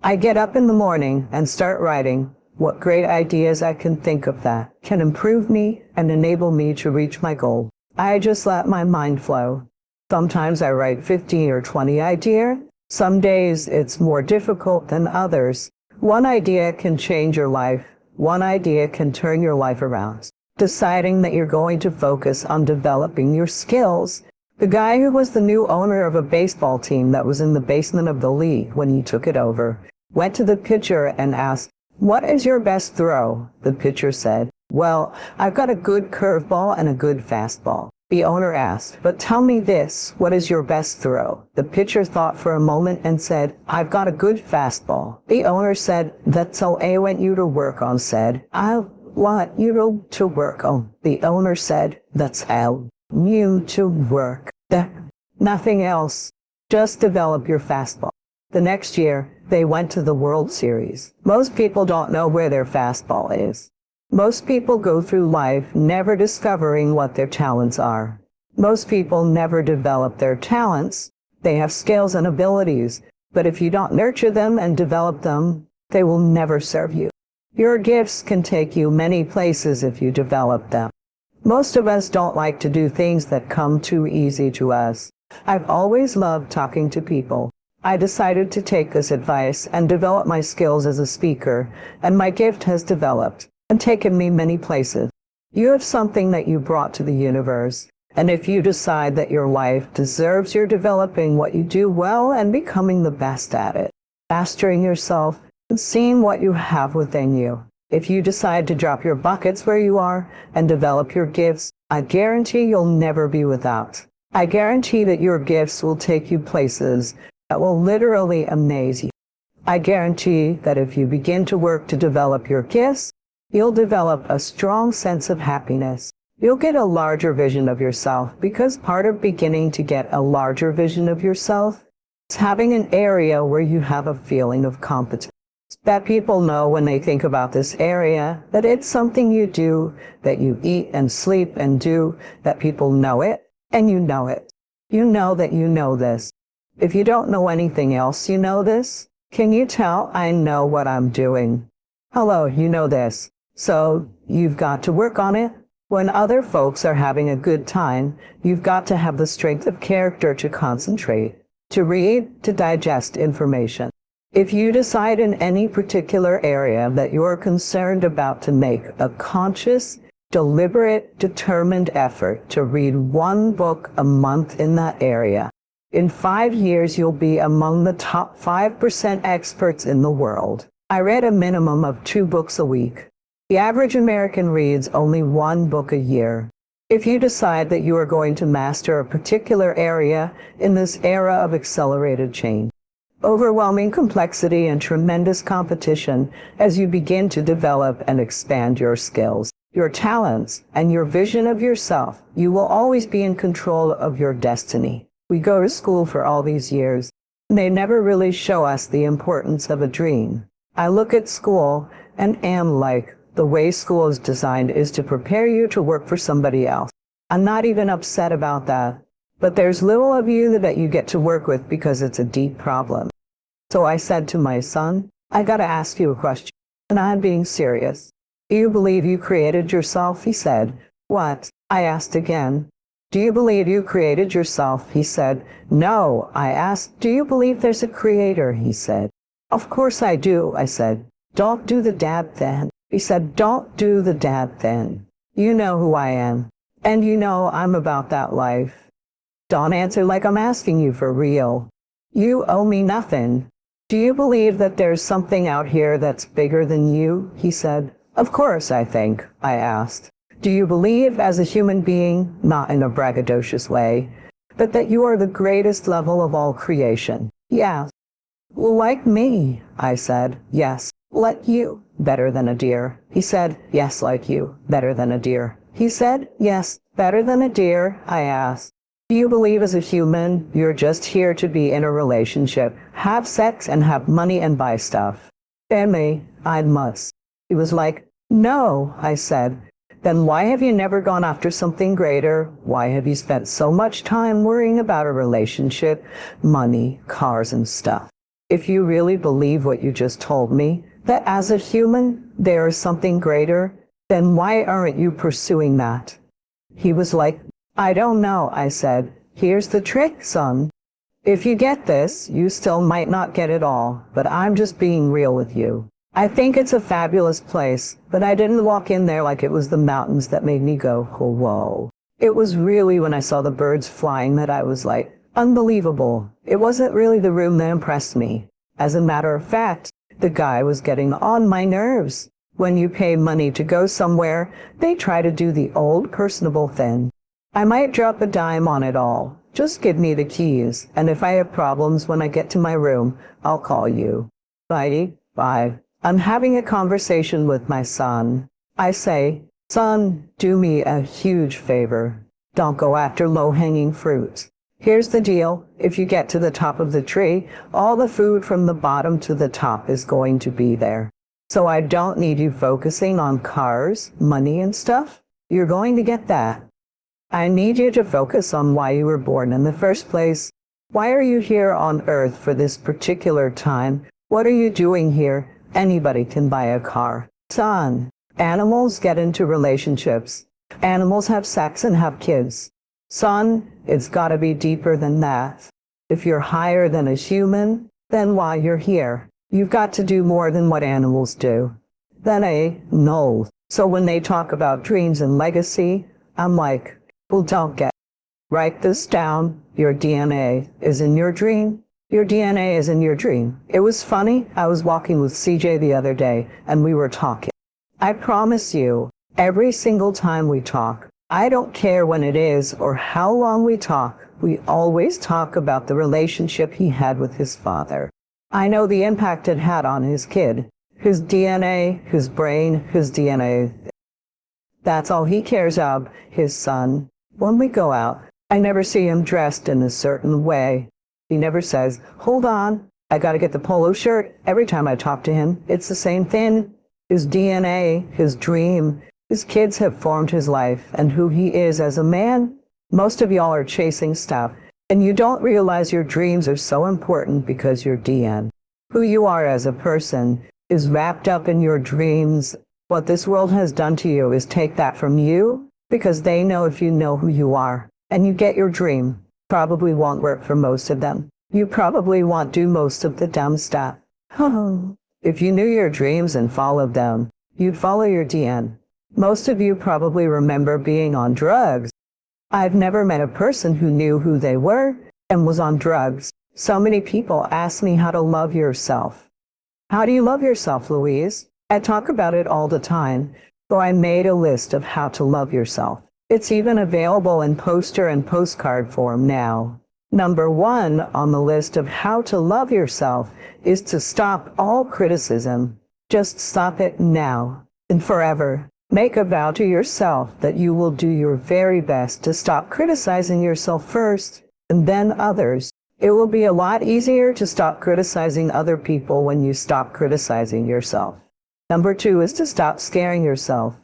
A: I get up in the morning and start writing what great ideas I can think of that can improve me and enable me to reach my goal. I just let my mind flow. Sometimes I write 15 or 20 ideas. Some days it's more difficult than others. One idea can change your life. One idea can turn your life around. Deciding that you're going to focus on developing your skills. The guy who was the new owner of a baseball team that was in the basement of the league when he took it over, went to the pitcher and asked, "What is your best throw?" The pitcher said, "Well, I've got a good curveball and a good fastball." The owner asked, "But tell me this, what is your best throw?" The pitcher thought for a moment and said, "I've got a good fastball." The owner said, "That's all I want you to work on," said, "I want you to work on." The owner said, "That's all you to work. Nothing else. Just develop your fastball." The next year, they went to the World Series. Most people don't know where their fastball is. Most people go through life never discovering what their talents are. Most people never develop their talents. They have skills and abilities, but if you don't nurture them and develop them, they will never serve you. Your gifts can take you many places if you develop them. Most of us don't like to do things that come too easy to us. I've always loved talking to people. I decided to take this advice and develop my skills as a speaker, and my gift has developed and taken me many places. You have something that you brought to the universe, and if you decide that your life deserves your developing what you do well and becoming the best at it, mastering yourself, and seeing what you have within you. If you decide to drop your buckets where you are and develop your gifts, I guarantee you'll never be without. I guarantee that your gifts will take you places that will literally amaze you. I guarantee that if you begin to work to develop your gifts, you'll develop a strong sense of happiness. You'll get a larger vision of yourself, because part of beginning to get a larger vision of yourself is having an area where you have a feeling of competence. That people know when they think about this area, that it's something you do, that you eat and sleep and do, that people know it, and you know it. You know that you know this. If you don't know anything else, you know this. Can you tell I know what I'm doing? Hello, you know this. So you've got to work on it. When other folks are having a good time, you've got to have the strength of character to concentrate, to read, to digest information. If you decide in any particular area that you're concerned about to make a conscious, deliberate, determined effort to read one book a month in that area, in 5 years you'll be among the top 5% experts in the world. I read a minimum of 2 books a week. The average American reads only 1 book a year. If you decide that you are going to master a particular area in this era of accelerated change, overwhelming complexity and tremendous competition, as you begin to develop and expand your skills, your talents, and your vision of yourself, you will always be in control of your destiny. We go to school for all these years, and they never really show us the importance of a dream. I look at school and am like, the way school is designed is to prepare you to work for somebody else. I'm not even upset about that, but there's little of you that you get to work with because it's a deep problem. So I said to my son, I gotta ask you a question, and I'm being serious. Do you believe you created yourself? He said. What? I asked again. Do you believe you created yourself? He said. No. I asked, do you believe there's a creator? He said. Of course I do, I said. Don't do the dad then. He said, don't do the dad then. You know who I am, and you know I'm about that life. Don't answer like I'm asking you for real. You owe me nothing. Do you believe that there's something out here that's bigger than you? He said. Of course, I think, I asked. Do you believe as a human being, not in a braggadocious way, but that you are the greatest level of all creation? Yes. Like me, I said. Yes. Like you. Better than a deer. He said. Yes, like you. Better than a deer. He said. Yes. Better than a deer. I asked. Do you believe as a human, you're just here to be in a relationship, have sex and have money and buy stuff? And me, I must. He was like, no, I said. Then why have you never gone after something greater? Why have you spent so much time worrying about a relationship, money, cars, and stuff? If you really believe what you just told me, that as a human, there is something greater, then why aren't you pursuing that? He was like, I don't know, I said. Here's the trick, son. If you get this, you still might not get it all, but I'm just being real with you. I think it's a fabulous place, but I didn't walk in there like it was the mountains that made me go, oh, whoa. It was really when I saw the birds flying that I was like, unbelievable. It wasn't really the room that impressed me. As a matter of fact, the guy was getting on my nerves. When you pay money to go somewhere, they try to do the old personable thing. I might drop a dime on it all. Just give me the keys, and if I have problems when I get to my room, I'll call you. Bye. I'm having a conversation with my son. I say, son, do me a huge favor. Don't go after low-hanging fruit. Here's the deal. If you get to the top of the tree, all the food from the bottom to the top is going to be there. So I don't need you focusing on cars, money, and stuff. You're going to get that. I need you to focus on why you were born in the first place. Why are you here on Earth for this particular time? What are you doing here? Anybody can buy a car. Son, animals get into relationships. Animals have sex and have kids. Son, it's gotta be deeper than that. If you're higher than a human, then why you're here? You've got to do more than what animals do. Then no. So when they talk about dreams and legacy, I'm like, well, don't get. Write this down. Your DNA is in your dream. Your DNA is in your dream. It was funny. I was walking with CJ the other day and we were talking. I promise you, every single time we talk, I don't care when it is or how long we talk, we always talk about the relationship he had with his father. I know the impact it had on his kid, his DNA, his brain, his DNA. That's all he cares about, his son. When we go out, I never see him dressed in a certain way. He never says, hold on, I gotta get the polo shirt. Every time I talk to him, it's the same thing. His DNA, his dream, his kids have formed his life and who he is as a man. Most of y'all are chasing stuff, and you don't realize your dreams are so important because your DNA, who you are as a person, is wrapped up in your dreams. What this world has done to you is take that from you because they know if you know who you are and you get your dream, probably won't work for most of them. You probably won't do most of the dumb stuff. If you knew your dreams and followed them, you'd follow your DNA. Most of you probably remember being on drugs. I've never met a person who knew who they were and was on drugs. So many people ask me how to love yourself. How do you love yourself, Louise? I talk about it all the time, so I made a list of how to love yourself. It's even available in poster and postcard form now. Number 1 on the list of how to love yourself is to stop all criticism. Just stop it now and forever. Make a vow to yourself that you will do your very best to stop criticizing yourself first and then others. It will be a lot easier to stop criticizing other people when you stop criticizing yourself. Number 2 is to stop scaring yourself.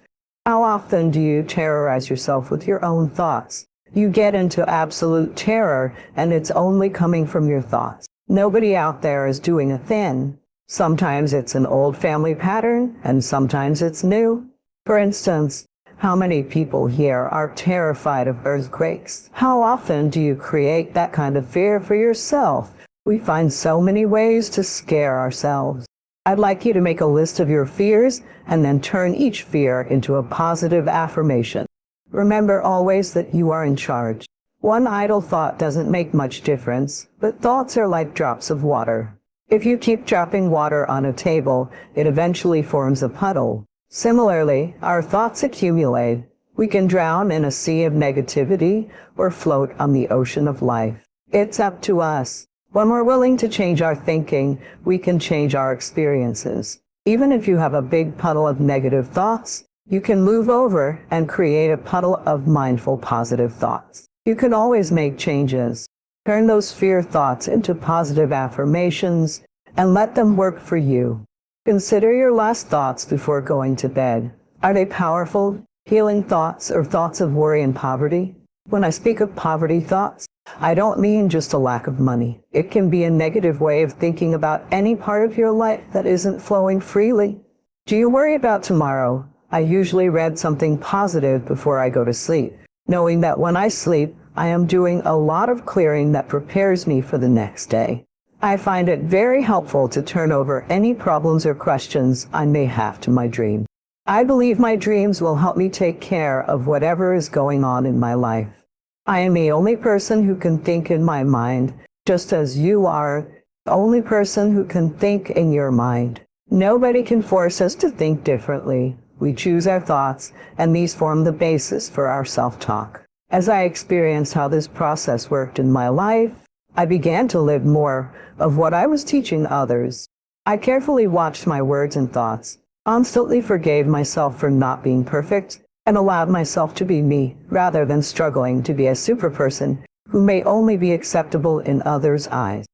A: How often do you terrorize yourself with your own thoughts? You get into absolute terror and it's only coming from your thoughts. Nobody out there is doing a thing. Sometimes it's an old family pattern and sometimes it's new. For instance, how many people here are terrified of earthquakes? How often do you create that kind of fear for yourself? We find so many ways to scare ourselves. I'd like you to make a list of your fears and then turn each fear into a positive affirmation. Remember always that you are in charge. One idle thought doesn't make much difference, but thoughts are like drops of water. If you keep dropping water on a table, it eventually forms a puddle. Similarly, our thoughts accumulate. We can drown in a sea of negativity or float on the ocean of life. It's up to us. When we're willing to change our thinking, we can change our experiences. Even if you have a big puddle of negative thoughts, you can move over and create a puddle of mindful positive thoughts. You can always make changes. Turn those fear thoughts into positive affirmations and let them work for you. Consider your last thoughts before going to bed. Are they powerful, healing thoughts or thoughts of worry and poverty? When I speak of poverty thoughts, I don't mean just a lack of money. It can be a negative way of thinking about any part of your life that isn't flowing freely. Do you worry about tomorrow? I usually read something positive before I go to sleep, knowing that when I sleep, I am doing a lot of clearing that prepares me for the next day. I find it very helpful to turn over any problems or questions I may have to my dream. I believe my dreams will help me take care of whatever is going on in my life. I am the only person who can think in my mind, just as you are the only person who can think in your mind. Nobody can force us to think differently. We choose our thoughts, and these form the basis for our self-talk. As I experienced how this process worked in my life, I began to live more of what I was teaching others. I carefully watched my words and thoughts, constantly forgave myself for not being perfect, and allowed myself to be me rather than struggling to be a super person who may only be acceptable in others' eyes.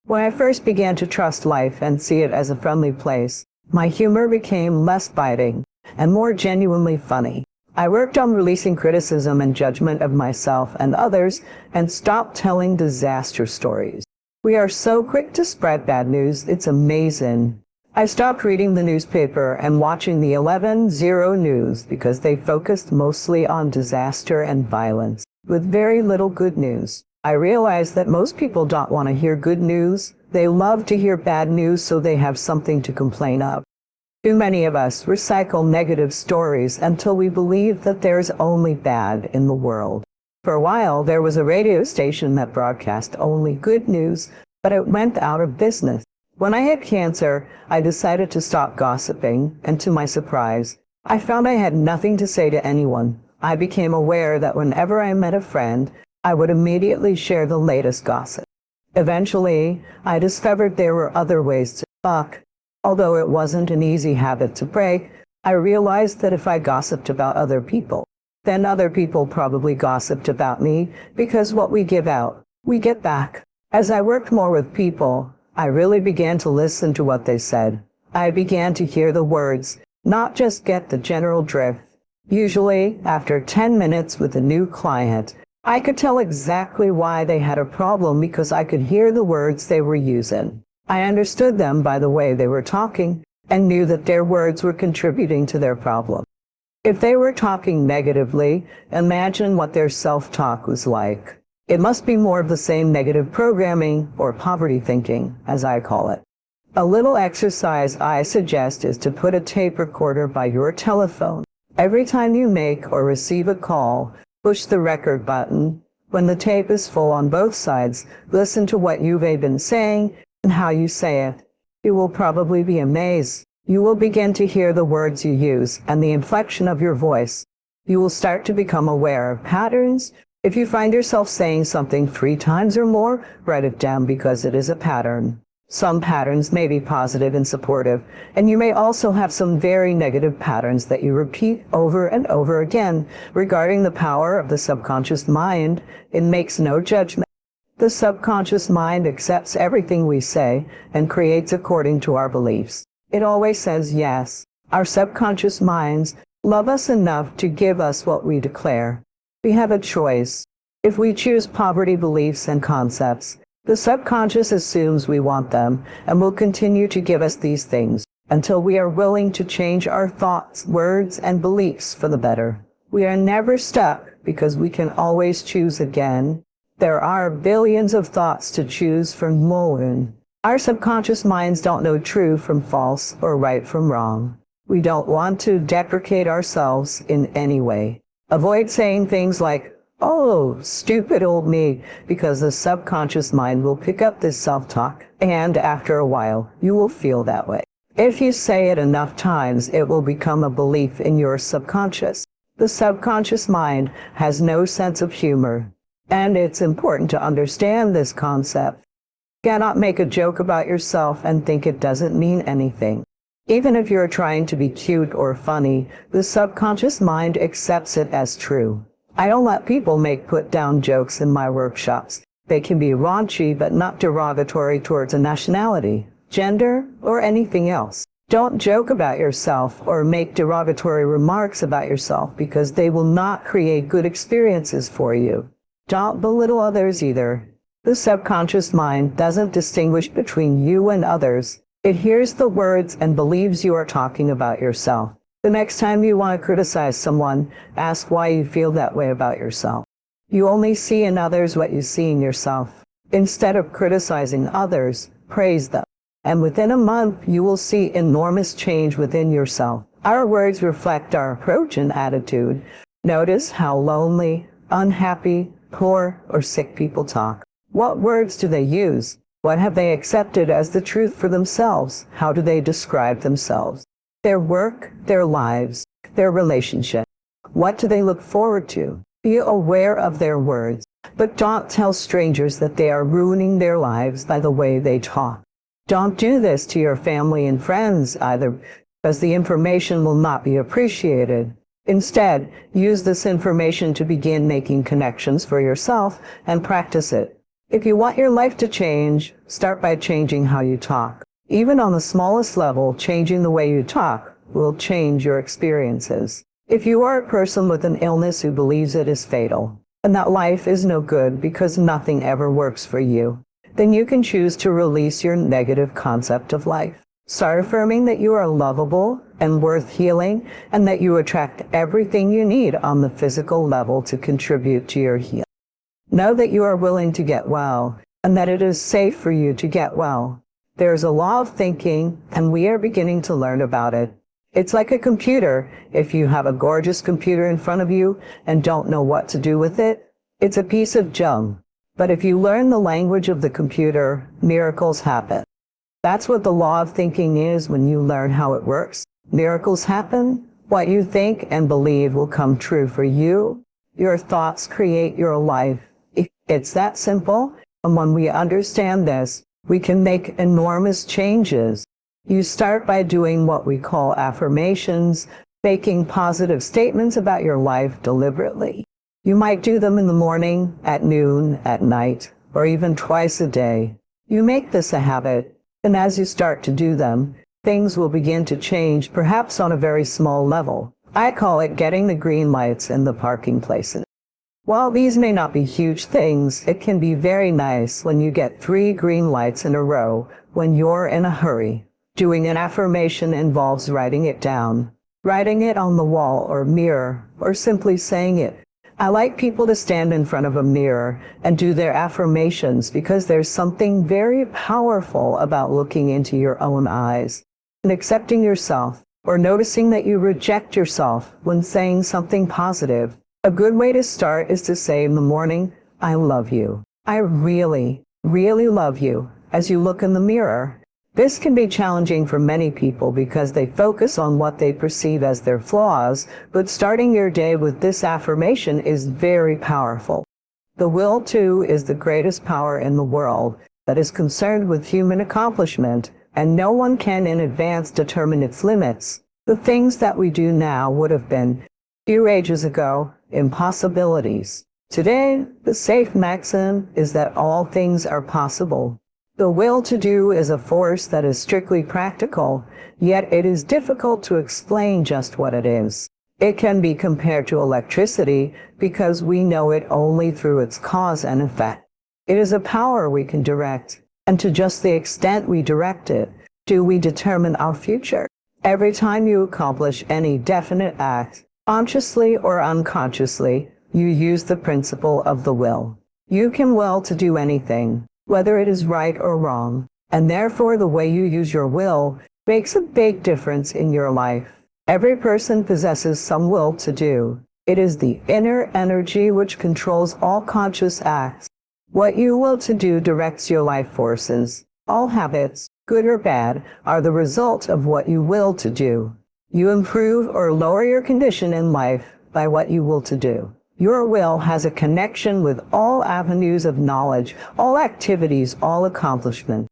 A: When I first began to trust life and see it as a friendly place, my humor became less biting and more genuinely funny. I worked on releasing criticism and judgment of myself and others and stopped telling disaster stories. We are so quick to spread bad news, it's amazing. I stopped reading the newspaper and watching the 11:00 news because they focused mostly on disaster and violence, with very little good news. I realized that most people don't want to hear good news. They love to hear bad news so they have something to complain of. Too many of us recycle negative stories until we believe that there's only bad in the world. For a while, there was a radio station that broadcast only good news, but it went out of business. When I had cancer, I decided to stop gossiping, and to my surprise, I found I had nothing to say to anyone. I became aware that whenever I met a friend, I would immediately share the latest gossip. Eventually, I discovered there were other ways to talk. Although it wasn't an easy habit to break, I realized that if I gossiped about other people, then other people probably gossiped about me, because what we give out, we get back. As I worked more with people, I really began to listen to what they said. I began to hear the words, not just get the general drift. Usually, after 10 minutes with a new client, I could tell exactly why they had a problem because I could hear the words they were using. I understood them by the way they were talking and knew that their words were contributing to their problem. If they were talking negatively, imagine what their self-talk was like. It must be more of the same negative programming, or poverty thinking, as I call it. A little exercise I suggest is to put a tape recorder by your telephone. Every time you make or receive a call, push the record button. When the tape is full on both sides, listen to what you've been saying and how you say it. You will probably be amazed. You will begin to hear the words you use and the inflection of your voice. You will start to become aware of patterns. If you find yourself saying something 3 times or more, write it down because it is a pattern. Some patterns may be positive and supportive, and you may also have some very negative patterns that you repeat over and over again. Regarding the power of the subconscious mind, it makes no judgment. The subconscious mind accepts everything we say and creates according to our beliefs. It always says yes. Our subconscious minds love us enough to give us what we declare. We have a choice. If we choose poverty beliefs and concepts, the subconscious assumes we want them and will continue to give us these things until we are willing to change our thoughts, words, and beliefs for the better. We are never stuck because we can always choose again. There are billions of thoughts to choose from. Our subconscious minds don't know true from false or right from wrong. We don't want to deprecate ourselves in any way. Avoid saying things like, "Oh, stupid old me," because the subconscious mind will pick up this self-talk, and after a while, you will feel that way. If you say it enough times, it will become a belief in your subconscious. The subconscious mind has no sense of humor, and it's important to understand this concept. You cannot make a joke about yourself and think it doesn't mean anything. Even if you're trying to be cute or funny, the subconscious mind accepts it as true. I don't let people make put-down jokes in my workshops. They can be raunchy but not derogatory towards a nationality, gender, or anything else. Don't joke about yourself or make derogatory remarks about yourself because they will not create good experiences for you. Don't belittle others either. The subconscious mind doesn't distinguish between you and others. It hears the words and believes you are talking about yourself. The next time you want to criticize someone, ask why you feel that way about yourself. You only see in others what you see in yourself. Instead of criticizing others, praise them. And within a month, you will see enormous change within yourself. Our words reflect our approach and attitude. Notice how lonely, unhappy, poor, or sick people talk. What words do they use? What have they accepted as the truth for themselves? How do they describe themselves? Their work, their lives, their relationship. What do they look forward to? Be aware of their words, but don't tell strangers that they are ruining their lives by the way they talk. Don't do this to your family and friends either, because the information will not be appreciated. Instead, use this information to begin making connections for yourself and practice it. If you want your life to change, start by changing how you talk. Even on the smallest level, changing the way you talk will change your experiences. If you are a person with an illness who believes it is fatal, and that life is no good because nothing ever works for you, then you can choose to release your negative concept of life. Start affirming that you are lovable and worth healing, and that you attract everything you need on the physical level to contribute to your healing. Know that you are willing to get well, and that it is safe for you to get well. There is a law of thinking, and we are beginning to learn about it. It's like a computer. If you have a gorgeous computer in front of you and don't know what to do with it, it's a piece of junk. But if you learn the language of the computer, miracles happen. That's what the law of thinking is. When you learn how it works, miracles happen. What you think and believe will come true for you. Your thoughts create your life. It's that simple. And when we understand this, we can make enormous changes. You start by doing what we call affirmations, making positive statements about your life deliberately. You might do them in the morning, at noon, at night, or even twice a day. You make this a habit, and as you start to do them, things will begin to change, perhaps on a very small level. I call it getting the green lights in the parking places. While these may not be huge things, it can be very nice when you get 3 green lights in a row when you're in a hurry. Doing an affirmation involves writing it down, writing it on the wall or mirror, or simply saying it. I like people to stand in front of a mirror and do their affirmations because there's something very powerful about looking into your own eyes and accepting yourself, or noticing that you reject yourself when saying something positive. A good way to start is to say in the morning, I love you. I really, really love you, as you look in the mirror. This can be challenging for many people because they focus on what they perceive as their flaws, but starting your day with this affirmation is very powerful. The will, too, is the greatest power in the world that is concerned with human accomplishment, and no one can in advance determine its limits. The things that we do now would have been, few ages ago, impossibilities. Today, the safe maxim is that all things are possible. The will to do is a force that is strictly practical, yet it is difficult to explain just what it is. It can be compared to electricity because we know it only through its cause and effect. It is a power we can direct, and to just the extent we direct it, do we determine our future. Every time you accomplish any definite act, consciously or unconsciously, you use the principle of the will. You can will to do anything, whether it is right or wrong, and therefore the way you use your will makes a big difference in your life. Every person possesses some will to do. It is the inner energy which controls all conscious acts. What you will to do directs your life forces. All habits, good or bad, are the result of what you will to do. You improve or lower your condition in life by what you will to do. Your will has a connection with all avenues of knowledge, all activities, all accomplishment.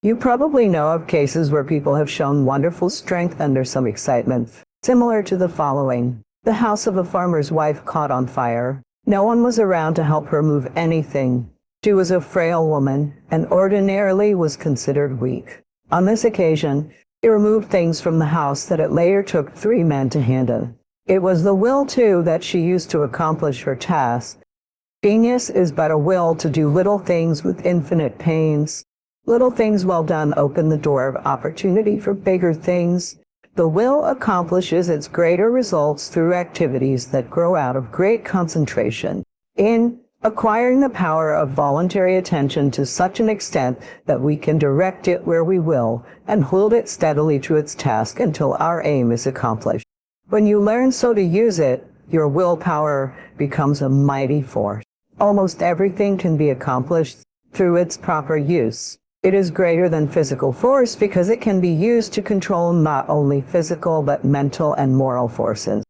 A: You probably know of cases where people have shown wonderful strength under some excitement, similar to the following. The house of a farmer's wife caught on fire. No one was around to help her move anything. She was a frail woman and ordinarily was considered weak. On this occasion, she removed things from the house that it later took 3 men to handle. It was the will, too, that she used to accomplish her task. Genius is but a will to do little things with infinite pains. Little things well done open the door of opportunity for bigger things. The will accomplishes its greater results through activities that grow out of great concentration. In acquiring the power of voluntary attention to such an extent that we can direct it where we will and hold it steadily to its task until our aim is accomplished. When you learn so to use it, your willpower becomes a mighty force. Almost everything can be accomplished through its proper use. It is greater than physical force because it can be used to control not only physical but mental and moral forces.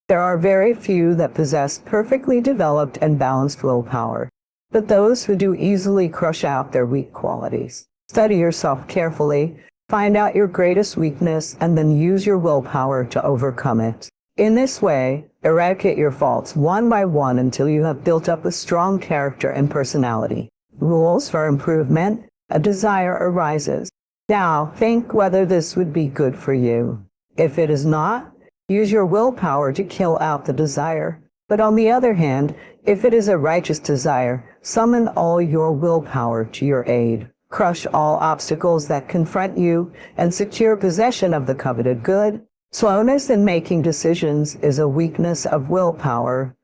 A: There are very few that possess perfectly developed and balanced willpower, but those who do easily crush out their weak qualities. Study yourself carefully. Find out your greatest weakness and then use your willpower to overcome it. In this way, eradicate your faults one by one until you have built up a strong character and personality. Rules for improvement. A desire arises. Now, think whether this would be good for you. If it is not, use your willpower to kill out the desire. But on the other hand, if it is a righteous desire, summon all your willpower to your aid. Crush all obstacles that confront you and secure possession of the coveted good. Slowness in making decisions is a weakness of willpower.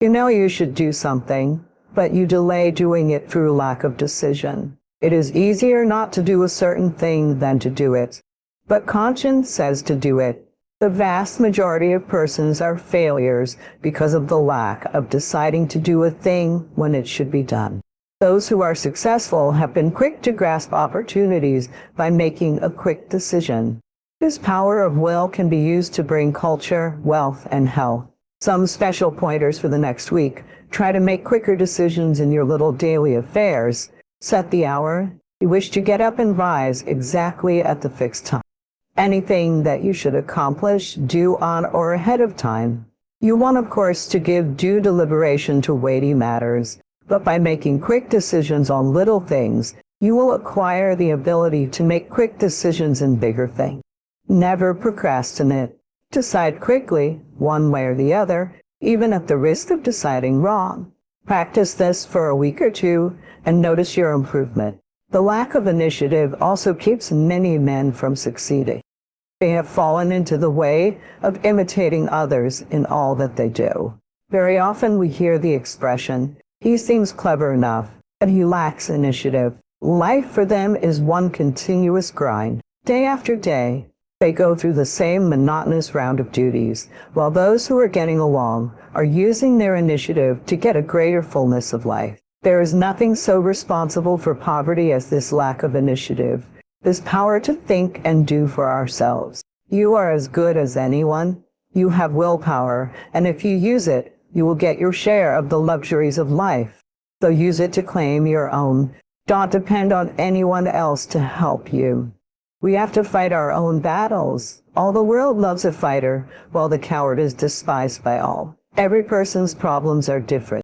A: You know you should do something, but you delay doing it through lack of decision. It is easier not to do a certain thing than to do it. But conscience says to do it. The vast majority of persons are failures because of the lack of deciding to do a thing when it should be done. Those who are successful have been quick to grasp opportunities by making a quick decision. This power of will can be used to bring culture, wealth, and health. Some special pointers for the next week. Try to make quicker decisions in your little daily affairs. Set the hour. You wish to get up and rise exactly at the fixed time. Anything that you should accomplish, do on or ahead of time. You want, of course, to give due deliberation to weighty matters, but by making quick decisions on little things, you will acquire the ability to make quick decisions in bigger things. Never procrastinate. Decide quickly, one way or the other, even at the risk of deciding wrong. Practice this for a week or two and notice your improvement. The lack of initiative also keeps many men from succeeding. They have fallen into the way of imitating others in all that they do. Very often we hear the expression, "He seems clever enough, but he lacks initiative." Life for them is one continuous grind. Day after day, they go through the same monotonous round of duties, while those who are getting along are using their initiative to get a greater fullness of life. There is nothing so responsible for poverty as this lack of initiative, this power to think and do for ourselves. You are as good as anyone. You have willpower, and if you use it, you will get your share of the luxuries of life. So use it to claim your own. Don't depend on anyone else to help you. We have to fight our own battles. All the world loves a fighter, while the coward is despised by all. Every person's problems are different.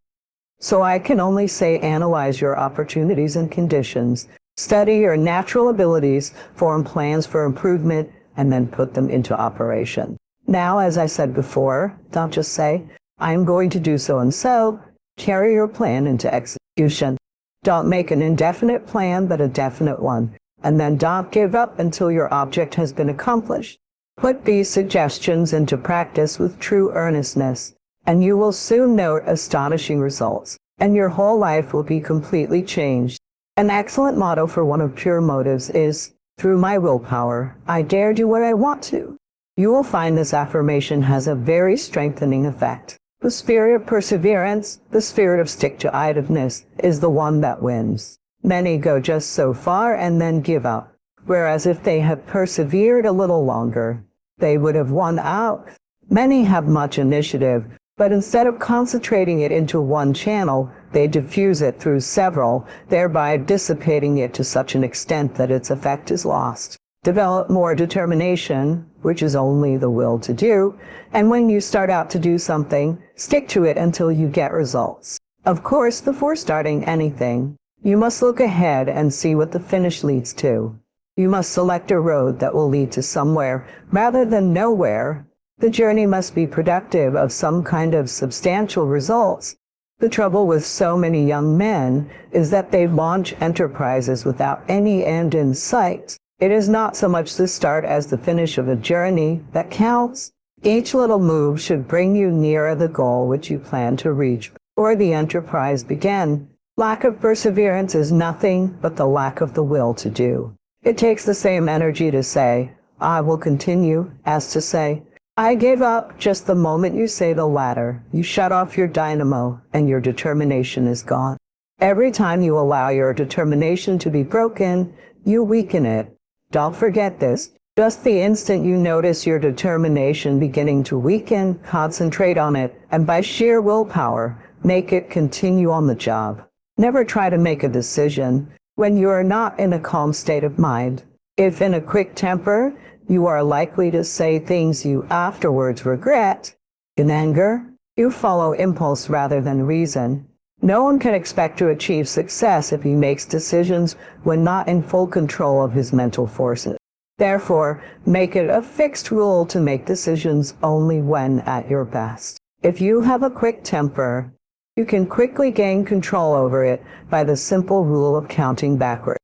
A: So I can only say analyze your opportunities and conditions, study your natural abilities, form plans for improvement, and then put them into operation. Now, as I said before, don't just say, "I'm going to do so and so." Carry your plan into execution. Don't make an indefinite plan, but a definite one. And then don't give up until your object has been accomplished. Put these suggestions into practice with true earnestness, and you will soon note astonishing results, and your whole life will be completely changed. An excellent motto for one of pure motives is, "Through my willpower, I dare do what I want to." You will find this affirmation has a very strengthening effect. The spirit of perseverance, the spirit of stick-to-itiveness, is the one that wins. Many go just so far and then give up, whereas if they had persevered a little longer, they would have won out. Many have much initiative, but instead of concentrating it into one channel, they diffuse it through several, thereby dissipating it to such an extent that its effect is lost. Develop more determination, which is only the will to do, and when you start out to do something, stick to it until you get results. Of course, before starting anything, you must look ahead and see what the finish leads to. You must select a road that will lead to somewhere rather than nowhere. The journey must be productive of some kind of substantial results. The trouble with so many young men is that they launch enterprises without any end in sight. It is not so much the start as the finish of a journey that counts. Each little move should bring you nearer the goal which you plan to reach before the enterprise began. Lack of perseverance is nothing but the lack of the will to do. It takes the same energy to say, "I will continue," as to say, "I gave up." Just the moment you say the latter, you shut off your dynamo and your determination is gone. Every time you allow your determination to be broken, you weaken it. Don't forget this. Just the instant you notice your determination beginning to weaken, concentrate on it, and by sheer willpower, make it continue on the job. Never try to make a decision when you are not in a calm state of mind. If in a quick temper, You are likely to say things you afterwards regret. In anger, you follow impulse rather than reason. No one can expect to achieve success if he makes decisions when not in full control of his mental forces. Therefore, make it a fixed rule to make decisions only when at your best. If you have a quick temper, you can quickly gain control over it by the simple rule of counting backward.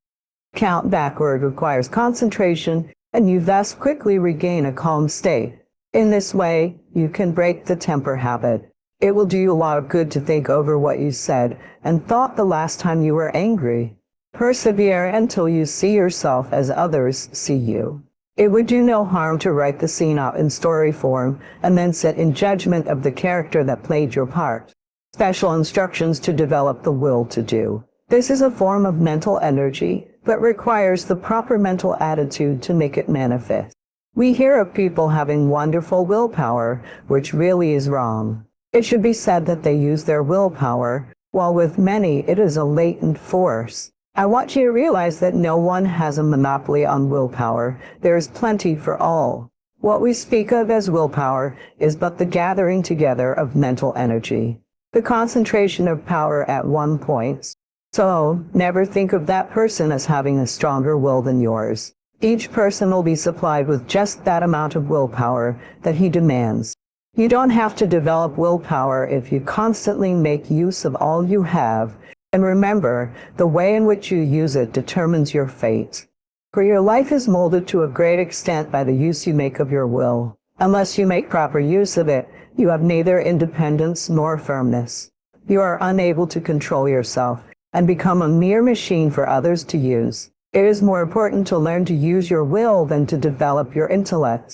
A: Count backward requires concentration, and you thus quickly regain a calm state. In this way, you can break the temper habit. It will do you a lot of good to think over what you said and thought the last time you were angry. Persevere until you see yourself as others see you. It would do no harm to write the scene out in story form and then sit in judgment of the character that played your part. Special instructions to develop the will to do. This is a form of mental energy, but requires the proper mental attitude to make it manifest. We hear of people having wonderful willpower, which really is wrong. It should be said that they use their willpower, while with many it is a latent force. I want you to realize that no one has a monopoly on willpower. There is plenty for all. What we speak of as willpower is but the gathering together of mental energy, the concentration of power at one point. So, never think of that person as having a stronger will than yours. Each person will be supplied with just that amount of willpower that he demands. You don't have to develop willpower if you constantly make use of all you have, and remember, the way in which you use it determines your fate. For your life is molded to a great extent by the use you make of your will. Unless you make proper use of it, you have neither independence nor firmness. You are unable to control yourself and become a mere machine for others to use. It is more important to learn to use your will than to develop your intellect.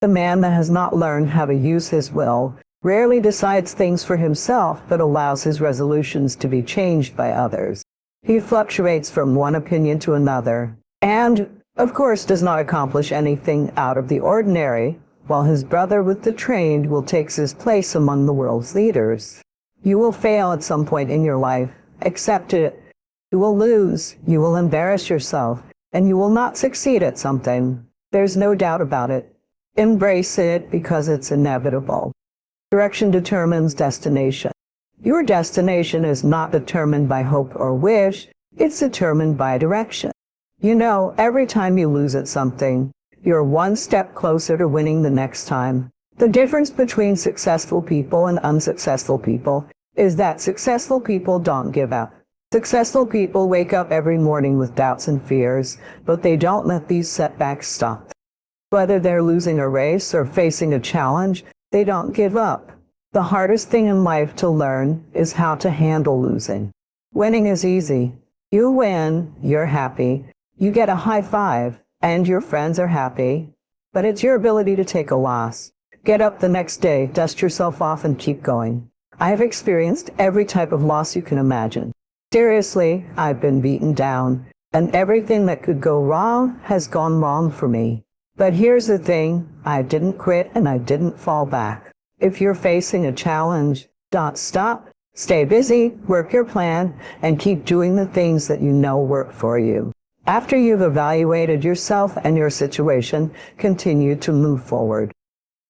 A: The man that has not learned how to use his will rarely decides things for himself, but allows his resolutions to be changed by others. He fluctuates from one opinion to another, and, of course, does not accomplish anything out of the ordinary, while his brother with the trained will take his place among the world's leaders. You will fail at some point in your life. Accept it. You will lose, you will embarrass yourself, and you will not succeed at something. There's no doubt about it. Embrace it because it's inevitable. Direction determines destination. Your destination is not determined by hope or wish, it's determined by direction. You know, every time you lose at something, you're one step closer to winning the next time. The difference between successful people and unsuccessful people is that successful people don't give up. Successful people wake up every morning with doubts and fears, but they don't let these setbacks stop. Whether they're losing a race or facing a challenge, they don't give up. The hardest thing in life to learn is how to handle losing. Winning is easy. You win, you're happy, you get a high five, and your friends are happy. But it's your ability to take a loss. Get up the next day, dust yourself off, and keep going. I have experienced every type of loss you can imagine. Seriously, I've been beaten down, and everything that could go wrong has gone wrong for me. But here's the thing, I didn't quit and I didn't fall back. If you're facing a challenge, don't stop. Stay busy, work your plan, and keep doing the things that you know work for you. After you've evaluated yourself and your situation, continue to move forward.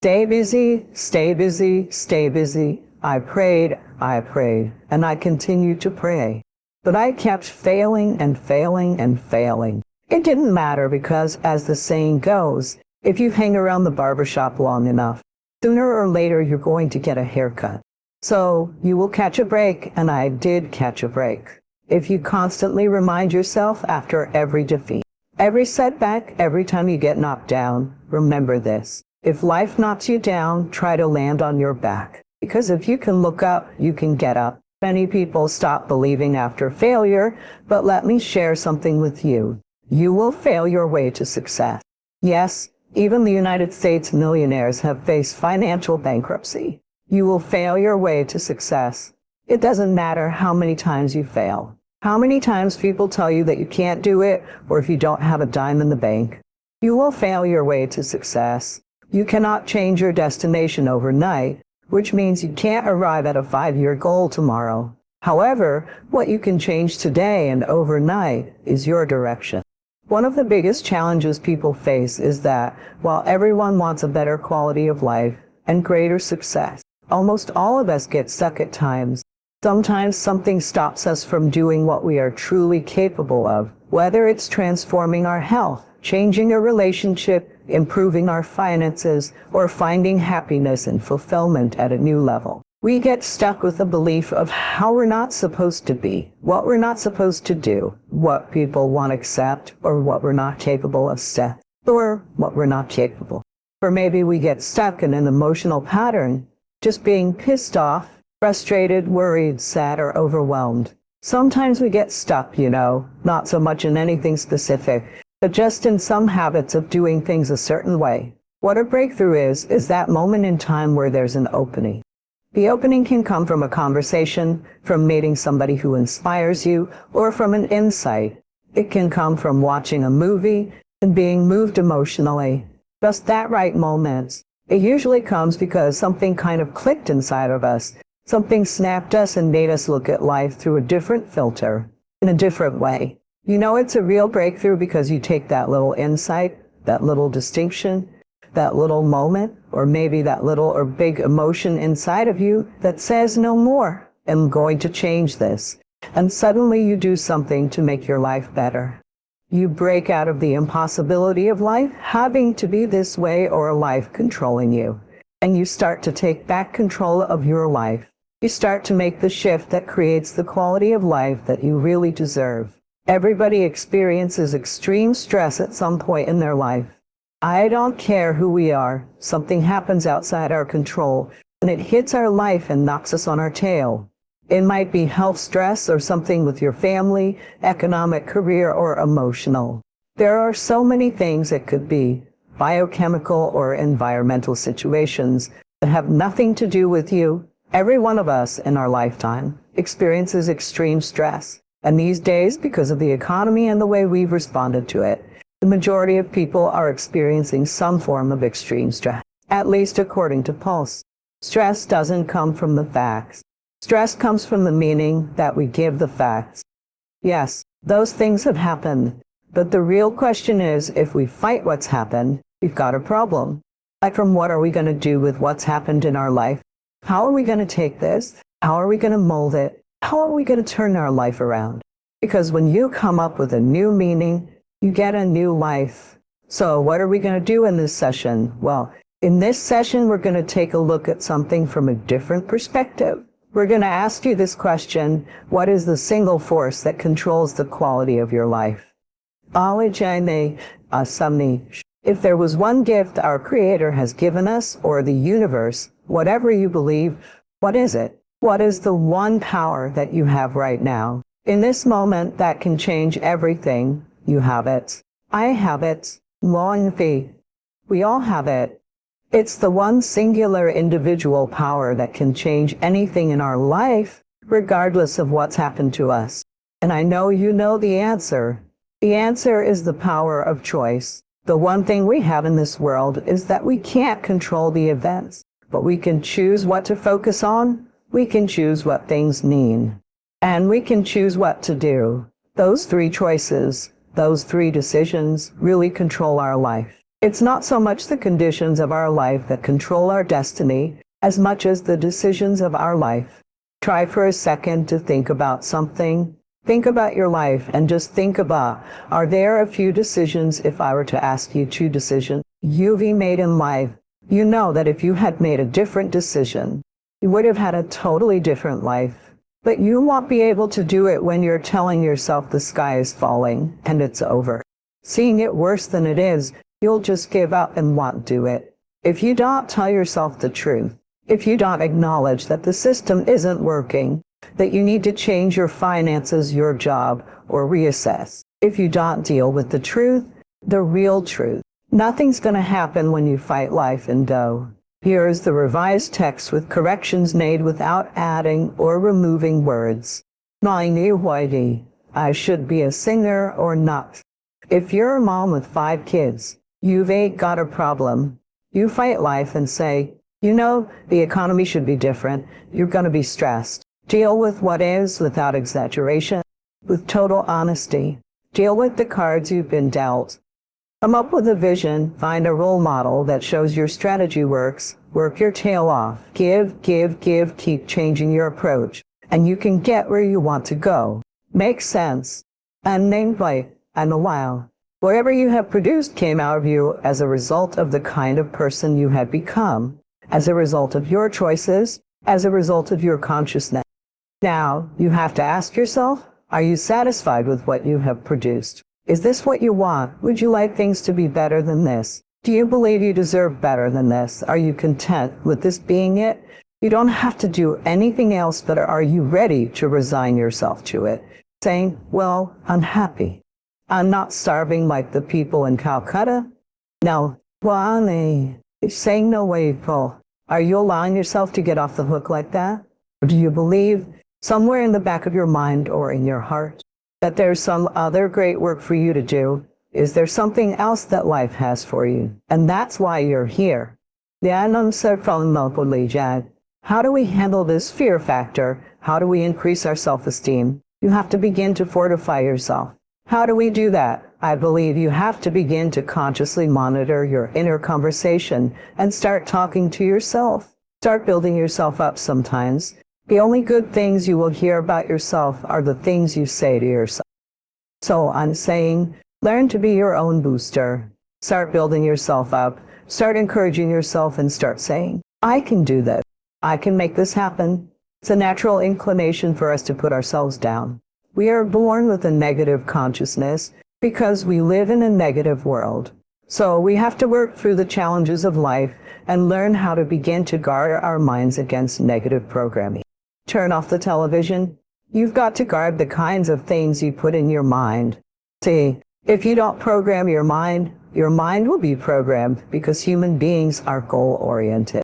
A: Stay busy, stay busy, stay busy. I prayed, and I continued to pray. But I kept failing and failing and failing. It didn't matter because, as the saying goes, if you hang around the barbershop long enough, sooner or later you're going to get a haircut. So you will catch a break, and I did catch a break. If you constantly remind yourself after every defeat, every setback, every time you get knocked down, remember this. If life knocks you down, try to land on your back. Because if you can look up, you can get up. Many people stop believing after failure, but let me share something with you. You will fail your way to success. Yes, even the United States millionaires have faced financial bankruptcy. You will fail your way to success. It doesn't matter how many times you fail. How many times people tell you that you can't do it, or if you don't have a dime in the bank. You will fail your way to success. You cannot change your destination overnight, which means you can't arrive at a 5-year goal tomorrow. However, what you can change today and overnight is your direction. One of the biggest challenges people face is that while everyone wants a better quality of life and greater success, almost all of us get stuck at times. Sometimes something stops us from doing what we are truly capable of, whether it's transforming our health, changing a relationship, improving our finances, or finding happiness and fulfillment at a new level. We get stuck with the belief of how we're not supposed to be, what we're not supposed to do, what people won't accept, or what we're not capable of set, or what we're not capable. Or maybe we get stuck in an emotional pattern, just being pissed off, frustrated, worried, sad, or overwhelmed. Sometimes we get stuck, not so much in anything specific, but just in some habits of doing things a certain way. What a breakthrough is that moment in time where there's an opening. The opening can come from a conversation, from meeting somebody who inspires you, or from an insight. It can come from watching a movie and being moved emotionally. Just that right moment. It usually comes because something kind of clicked inside of us. Something snapped us and made us look at life through a different filter, in a different way. It's a real breakthrough because you take that little insight, that little distinction, that little moment, or maybe that little or big emotion inside of you that says no more. I'm going to change this. And suddenly you do something to make your life better. You break out of the impossibility of life having to be this way or life controlling you. And you start to take back control of your life. You start to make the shift that creates the quality of life that you really deserve. Everybody experiences extreme stress at some point in their life. I don't care who we are. Something happens outside our control, and it hits our life and knocks us on our tail. It might be health stress or something with your family, economic, career, or emotional. There are so many things it could be, biochemical or environmental situations that have nothing to do with you. Every one of us in our lifetime experiences extreme stress. And these days, because of the economy and the way we've responded to it, the majority of people are experiencing some form of extreme stress, at least according to Pulse. Stress doesn't come from the facts. Stress comes from the meaning that we give the facts. Yes, those things have happened, but the real question is, if we fight what's happened, we've got a problem. Like, from what are we going to do with what's happened in our life? How are we going to take this? How are we going to mold it? How are we going to turn our life around? Because when you come up with a new meaning, you get a new life. So what are we going to do in this session? Well, in this session, we're going to take a look at something from a different perspective. We're going to ask you this question: what is the single force that controls the quality of your life? If there was one gift our Creator has given us, or the universe, whatever you believe, what is it? What is the one power that you have right now? In this moment that can change everything, you have it. I have it. We all have it. It's the one singular individual power that can change anything in our life, regardless of what's happened to us. And I know you know the answer. The answer is the power of choice. The one thing we have in this world is that we can't control the events, but we can choose what to focus on. We can choose what things mean. And we can choose what to do. Those three choices, those three decisions, really control our life. It's not so much the conditions of our life that control our destiny, as much as the decisions of our life. Try for a second to think about something. Think about your life and just think about, are there a few decisions, if I were to ask you 2 decisions you've made in life? You know that if you had made a different decision, you would have had a totally different life. But you won't be able to do it when you're telling yourself the sky is falling and it's over. Seeing it worse than it is, you'll just give up and won't do it. If you don't tell yourself the truth, if you don't acknowledge that the system isn't working, that you need to change your finances, your job, or reassess, if you don't deal with the truth, the real truth, nothing's going to happen when you fight life in dough. Here is the revised text with corrections made without adding or removing words. I should be a singer or not. If you're a mom with 5 kids, you've got a problem. You fight life and say, the economy should be different. You're going to be stressed. Deal with what is without exaggeration, with total honesty. Deal with the cards you've been dealt. Come up with a vision, find a role model that shows your strategy works, work your tail off, give, keep changing your approach, and you can get where you want to go. Make sense. Unnamed life and a while. Whatever you have produced came out of you as a result of the kind of person you had become, as a result of your choices, as a result of your consciousness. Now, you have to ask yourself, are you satisfied with what you have produced? Is this what you want? Would you like things to be better than this? Do you believe you deserve better than this? Are you content with this being it? You don't have to do anything else, but are you ready to resign yourself to it? Saying, well, I'm happy. I'm not starving like the people in Calcutta. No, Wani, saying no way, Paul. Are you allowing yourself to get off the hook like that? Or do you believe, somewhere in the back of your mind or in your heart, that there's some other great work for you to do? Is there something else that life has for you? And that's why you're here. How do we handle this fear factor? How do we increase our self-esteem? You have to begin to fortify yourself. How do we do that? I believe you have to begin to consciously monitor your inner conversation and start talking to yourself. Start building yourself up sometimes. The only good things you will hear about yourself are the things you say to yourself. So I'm saying, learn to be your own booster. Start building yourself up. Start encouraging yourself and start saying, I can do this. I can make this happen. It's a natural inclination for us to put ourselves down. We are born with a negative consciousness because we live in a negative world. So we have to work through the challenges of life and learn how to begin to guard our minds against negative programming. Turn off the television. You've got to guard the kinds of things you put in your mind. See, if you don't program your mind will be programmed because human beings are goal-oriented.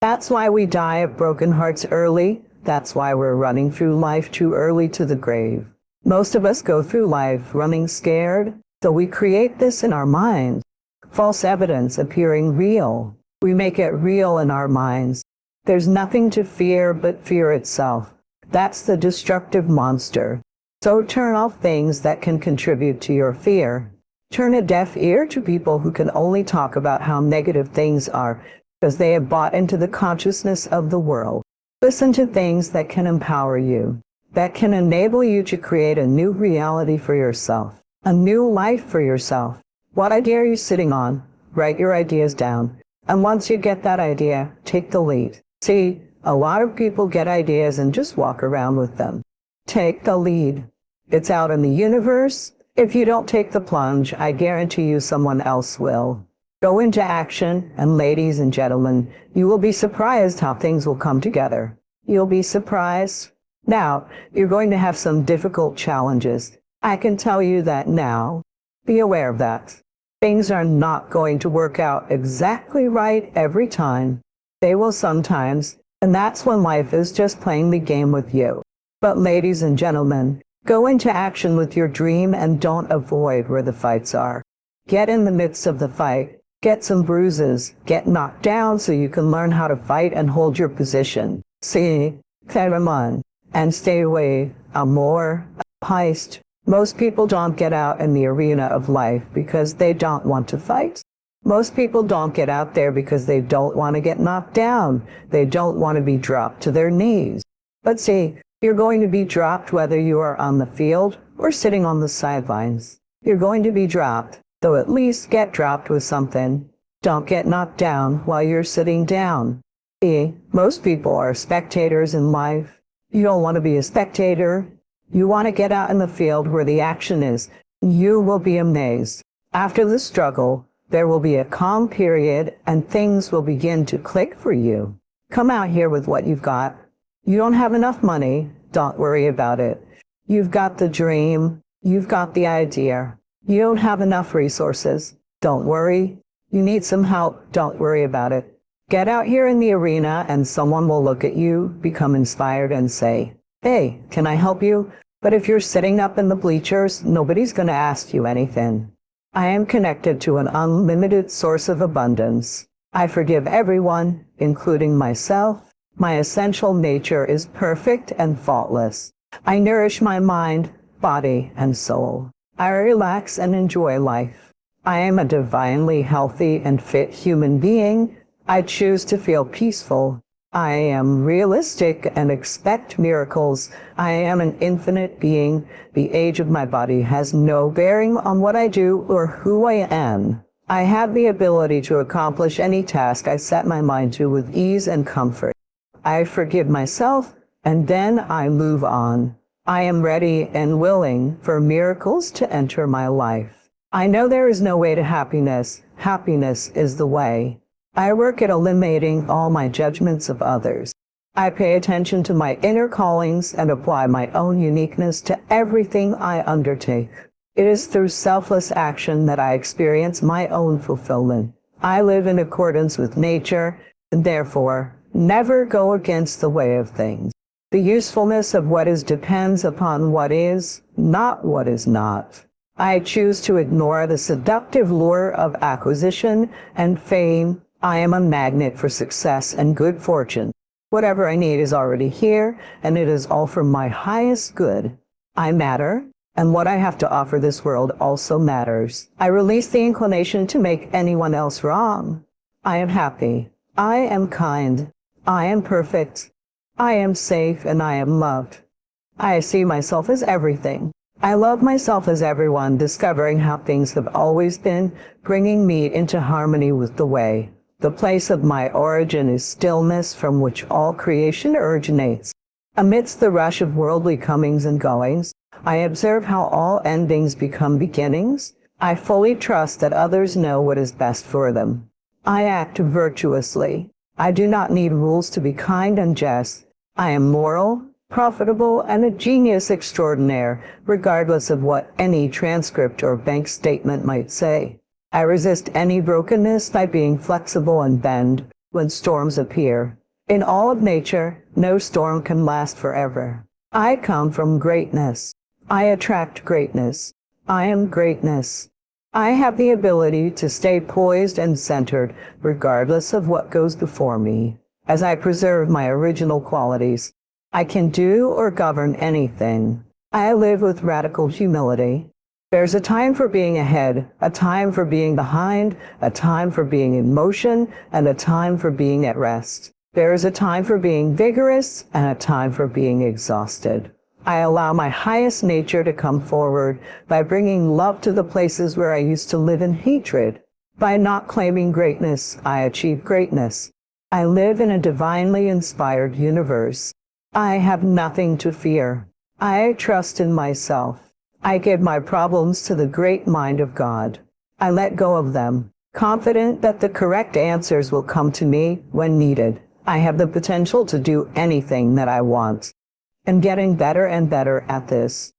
A: That's why we die of broken hearts early. That's why we're running through life too early to the grave. Most of us go through life running scared, so we create this in our minds. False evidence appearing real. We make it real in our minds. There's nothing to fear but fear itself. That's the destructive monster. So turn off things that can contribute to your fear. Turn a deaf ear to people who can only talk about how negative things are because they have bought into the consciousness of the world. Listen to things that can empower you, that can enable you to create a new reality for yourself, a new life for yourself. What idea are you sitting on? Write your ideas down. And once you get that idea, take the lead. See, a lot of people get ideas and just walk around with them. Take the lead. It's out in the universe. If you don't take the plunge, I guarantee you someone else will. Go into action, and ladies and gentlemen, you will be surprised how things will come together. You'll be surprised. Now, you're going to have some difficult challenges. I can tell you that now. Be aware of that. Things are not going to work out exactly right every time. They will sometimes, and that's when life is just playing the game with you. But ladies and gentlemen, go into action with your dream and don't avoid where the fights are. Get in the midst of the fight. Get some bruises. Get knocked down so you can learn how to fight and hold your position. See, Karaman, and stay away. Amor, heist. Most people don't get out in the arena of life because they don't want to fight. Most people don't get out there because they don't want to get knocked down. They don't want to be dropped to their knees. But see, you're going to be dropped whether you are on the field or sitting on the sidelines. You're going to be dropped, so at least get dropped with something. Don't get knocked down while you're sitting down. See, most people are spectators in life. You don't want to be a spectator. You want to get out in the field where the action is. You will be amazed. After the struggle, there will be a calm period and things will begin to click for you. Come out here with what you've got. You don't have enough money. Don't worry about it. You've got the dream. You've got the idea. You don't have enough resources. Don't worry. You need some help. Don't worry about it. Get out here in the arena and someone will look at you, become inspired and say, hey, can I help you? But if you're sitting up in the bleachers, nobody's going to ask you anything. I am connected to an unlimited source of abundance. I forgive everyone, including myself. My essential nature is perfect and faultless. I nourish my mind, body, and soul. I relax and enjoy life. I am a divinely healthy and fit human being. I choose to feel peaceful. I am realistic and expect miracles. I am an infinite being. The age of my body has no bearing on what I do or who I am. I have the ability to accomplish any task I set my mind to with ease and comfort. I forgive myself, and then I move on. I am ready and willing for miracles to enter my life. I know there is no way to happiness. Happiness is the way. I work at eliminating all my judgments of others. I pay attention to my inner callings and apply my own uniqueness to everything I undertake. It is through selfless action that I experience my own fulfillment. I live in accordance with nature, and therefore never go against the way of things. The usefulness of what is depends upon what is, not what is not. I choose to ignore the seductive lure of acquisition and fame. I am a magnet for success and good fortune. Whatever I need is already here, and it is all for my highest good. I matter, and what I have to offer this world also matters. I release the inclination to make anyone else wrong. I am happy. I am kind. I am perfect. I am safe, and I am loved. I see myself as everything. I love myself as everyone, discovering how things have always been, bringing me into harmony with the way. The place of my origin is stillness, from which all creation originates. Amidst the rush of worldly comings and goings, I observe how all endings become beginnings. I fully trust that others know what is best for them. I act virtuously. I do not need rules to be kind and just. I am moral, profitable, and a genius extraordinaire, regardless of what any transcript or bank statement might say. I resist any brokenness by being flexible and bend when storms appear. In all of nature, no storm can last forever. I come from greatness. I attract greatness. I am greatness. I have the ability to stay poised and centered regardless of what goes before me. As I preserve my original qualities, I can do or govern anything. I live with radical humility. There's a time for being ahead, a time for being behind, a time for being in motion, and a time for being at rest. There is a time for being vigorous and a time for being exhausted. I allow my highest nature to come forward by bringing love to the places where I used to live in hatred. By not claiming greatness, I achieve greatness. I live in a divinely inspired universe. I have nothing to fear. I trust in myself. I give my problems to the great mind of God. I let go of them, confident that the correct answers will come to me when needed. I have the potential to do anything that I want. And getting better and better at this.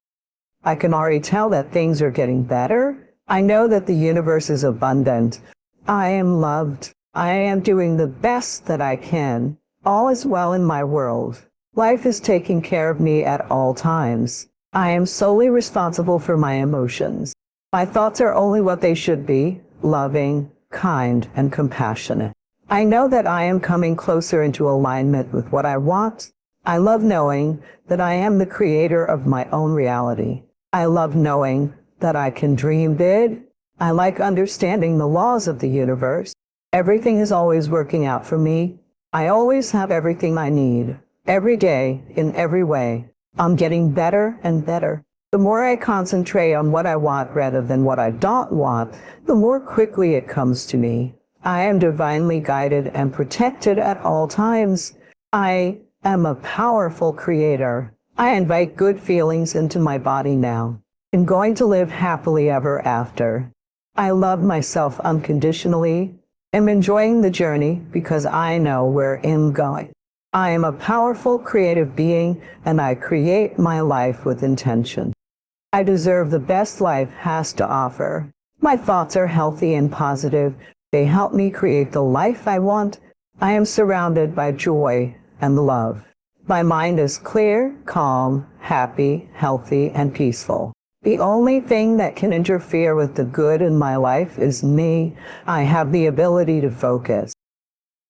A: I can already tell that things are getting better. I know that the universe is abundant. I am loved. I am doing the best that I can. All is well in my world. Life is taking care of me at all times. I am solely responsible for my emotions. My thoughts are only what they should be, loving, kind, and compassionate. I know that I am coming closer into alignment with what I want. I love knowing that I am the creator of my own reality. I love knowing that I can dream big. I like understanding the laws of the universe. Everything is always working out for me. I always have everything I need, every day, in every way. I'm getting better and better. The more I concentrate on what I want rather than what I don't want, the more quickly it comes to me. I am divinely guided and protected at all times. I am a powerful creator. I invite good feelings into my body now. I'm going to live happily ever after. I love myself unconditionally. I'm enjoying the journey because I know where I'm going. I am a powerful creative being, and I create my life with intention. I deserve the best life has to offer. My thoughts are healthy and positive. They help me create the life I want. I am surrounded by joy and love. My mind is clear, calm, happy, healthy, and peaceful. The only thing that can interfere with the good in my life is me. I have the ability to focus.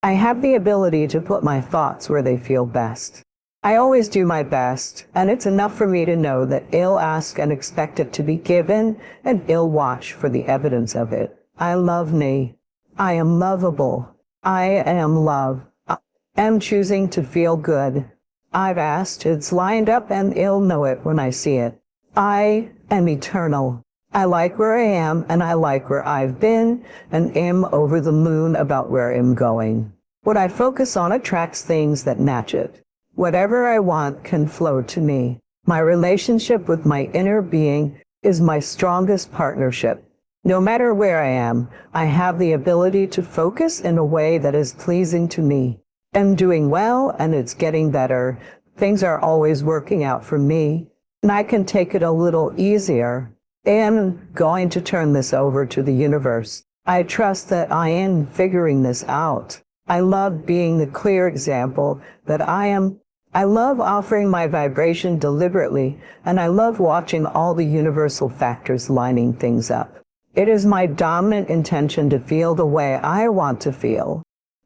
A: I have the ability to put my thoughts where they feel best. I always do my best, and it's enough for me to know that I'll ask and expect it to be given, and I'll watch for the evidence of it. I love me. I am lovable. I am love. I am choosing to feel good. I've asked, it's lined up, and I'll know it when I see it. I am eternal. I like where I am, and I like where I've been, and am over the moon about where I'm going. What I focus on attracts things that match it. Whatever I want can flow to me. My relationship with my inner being is my strongest partnership. No matter where I am, I have the ability to focus in a way that is pleasing to me. I'm doing well, and it's getting better. Things are always working out for me, and I can take it a little easier. I'm going to turn this over to the universe. I trust that I am figuring this out. I love being the clear example that I am. I love offering my vibration deliberately, and I love watching all the universal factors lining things up. It is my dominant intention to feel the way I want to feel.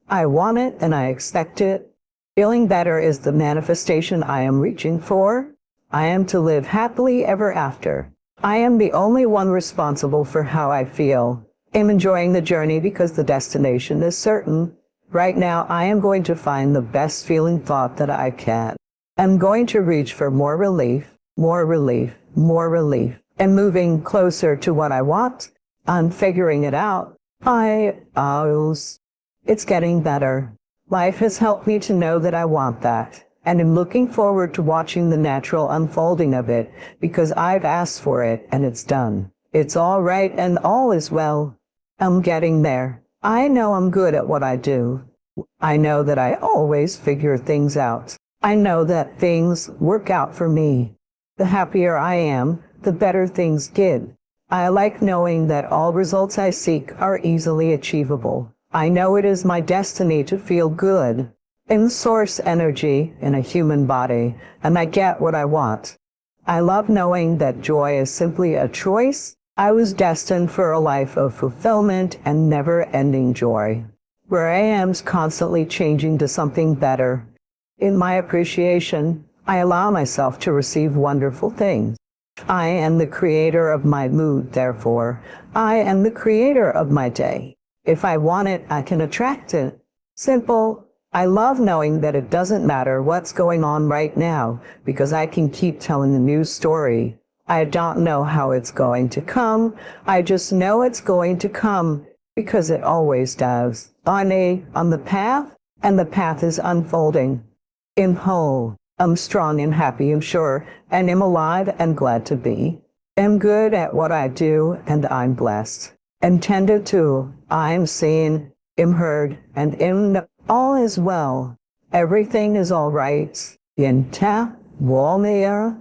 A: I want it and I expect it. Feeling better is the manifestation I am reaching for. I am to live happily ever after. I am the only one responsible for how I feel. I'm enjoying the journey because the destination is certain. Right now, I am going to find the best feeling thought that I can. I'm going to reach for more relief, more relief, more relief. I'm moving closer to what I want. I'm figuring it out. It's getting better. Life has helped me to know that I want that. And I'm looking forward to watching the natural unfolding of it because I've asked for it and it's done. It's all right and all is well. I'm getting there. I know I'm good at what I do. I know that I always figure things out. I know that things work out for me. The happier I am, the better things get. I like knowing that all results I seek are easily achievable. I know it is my destiny to feel good. In source energy in a human body, and I get what I want. I love knowing that joy is simply a choice. I was destined for a life of fulfillment and never-ending joy, where I am constantly changing to something better. In my appreciation, I allow myself to receive wonderful things. I am the creator of my mood, therefore, I am the creator of my day. If I want it, I can attract it. Simple. I love knowing that it doesn't matter what's going on right now, because I can keep telling the new story. I don't know how it's going to come. I just know it's going to come because it always does. On the path, and the path is unfolding. I'm whole. I'm strong and happy, I'm sure, and I'm alive and glad to be. I'm good at what I do, and I'm blessed. I'm tended to. I'm seen, I'm heard, and all is well. Everything is all right. Inta, Walmir,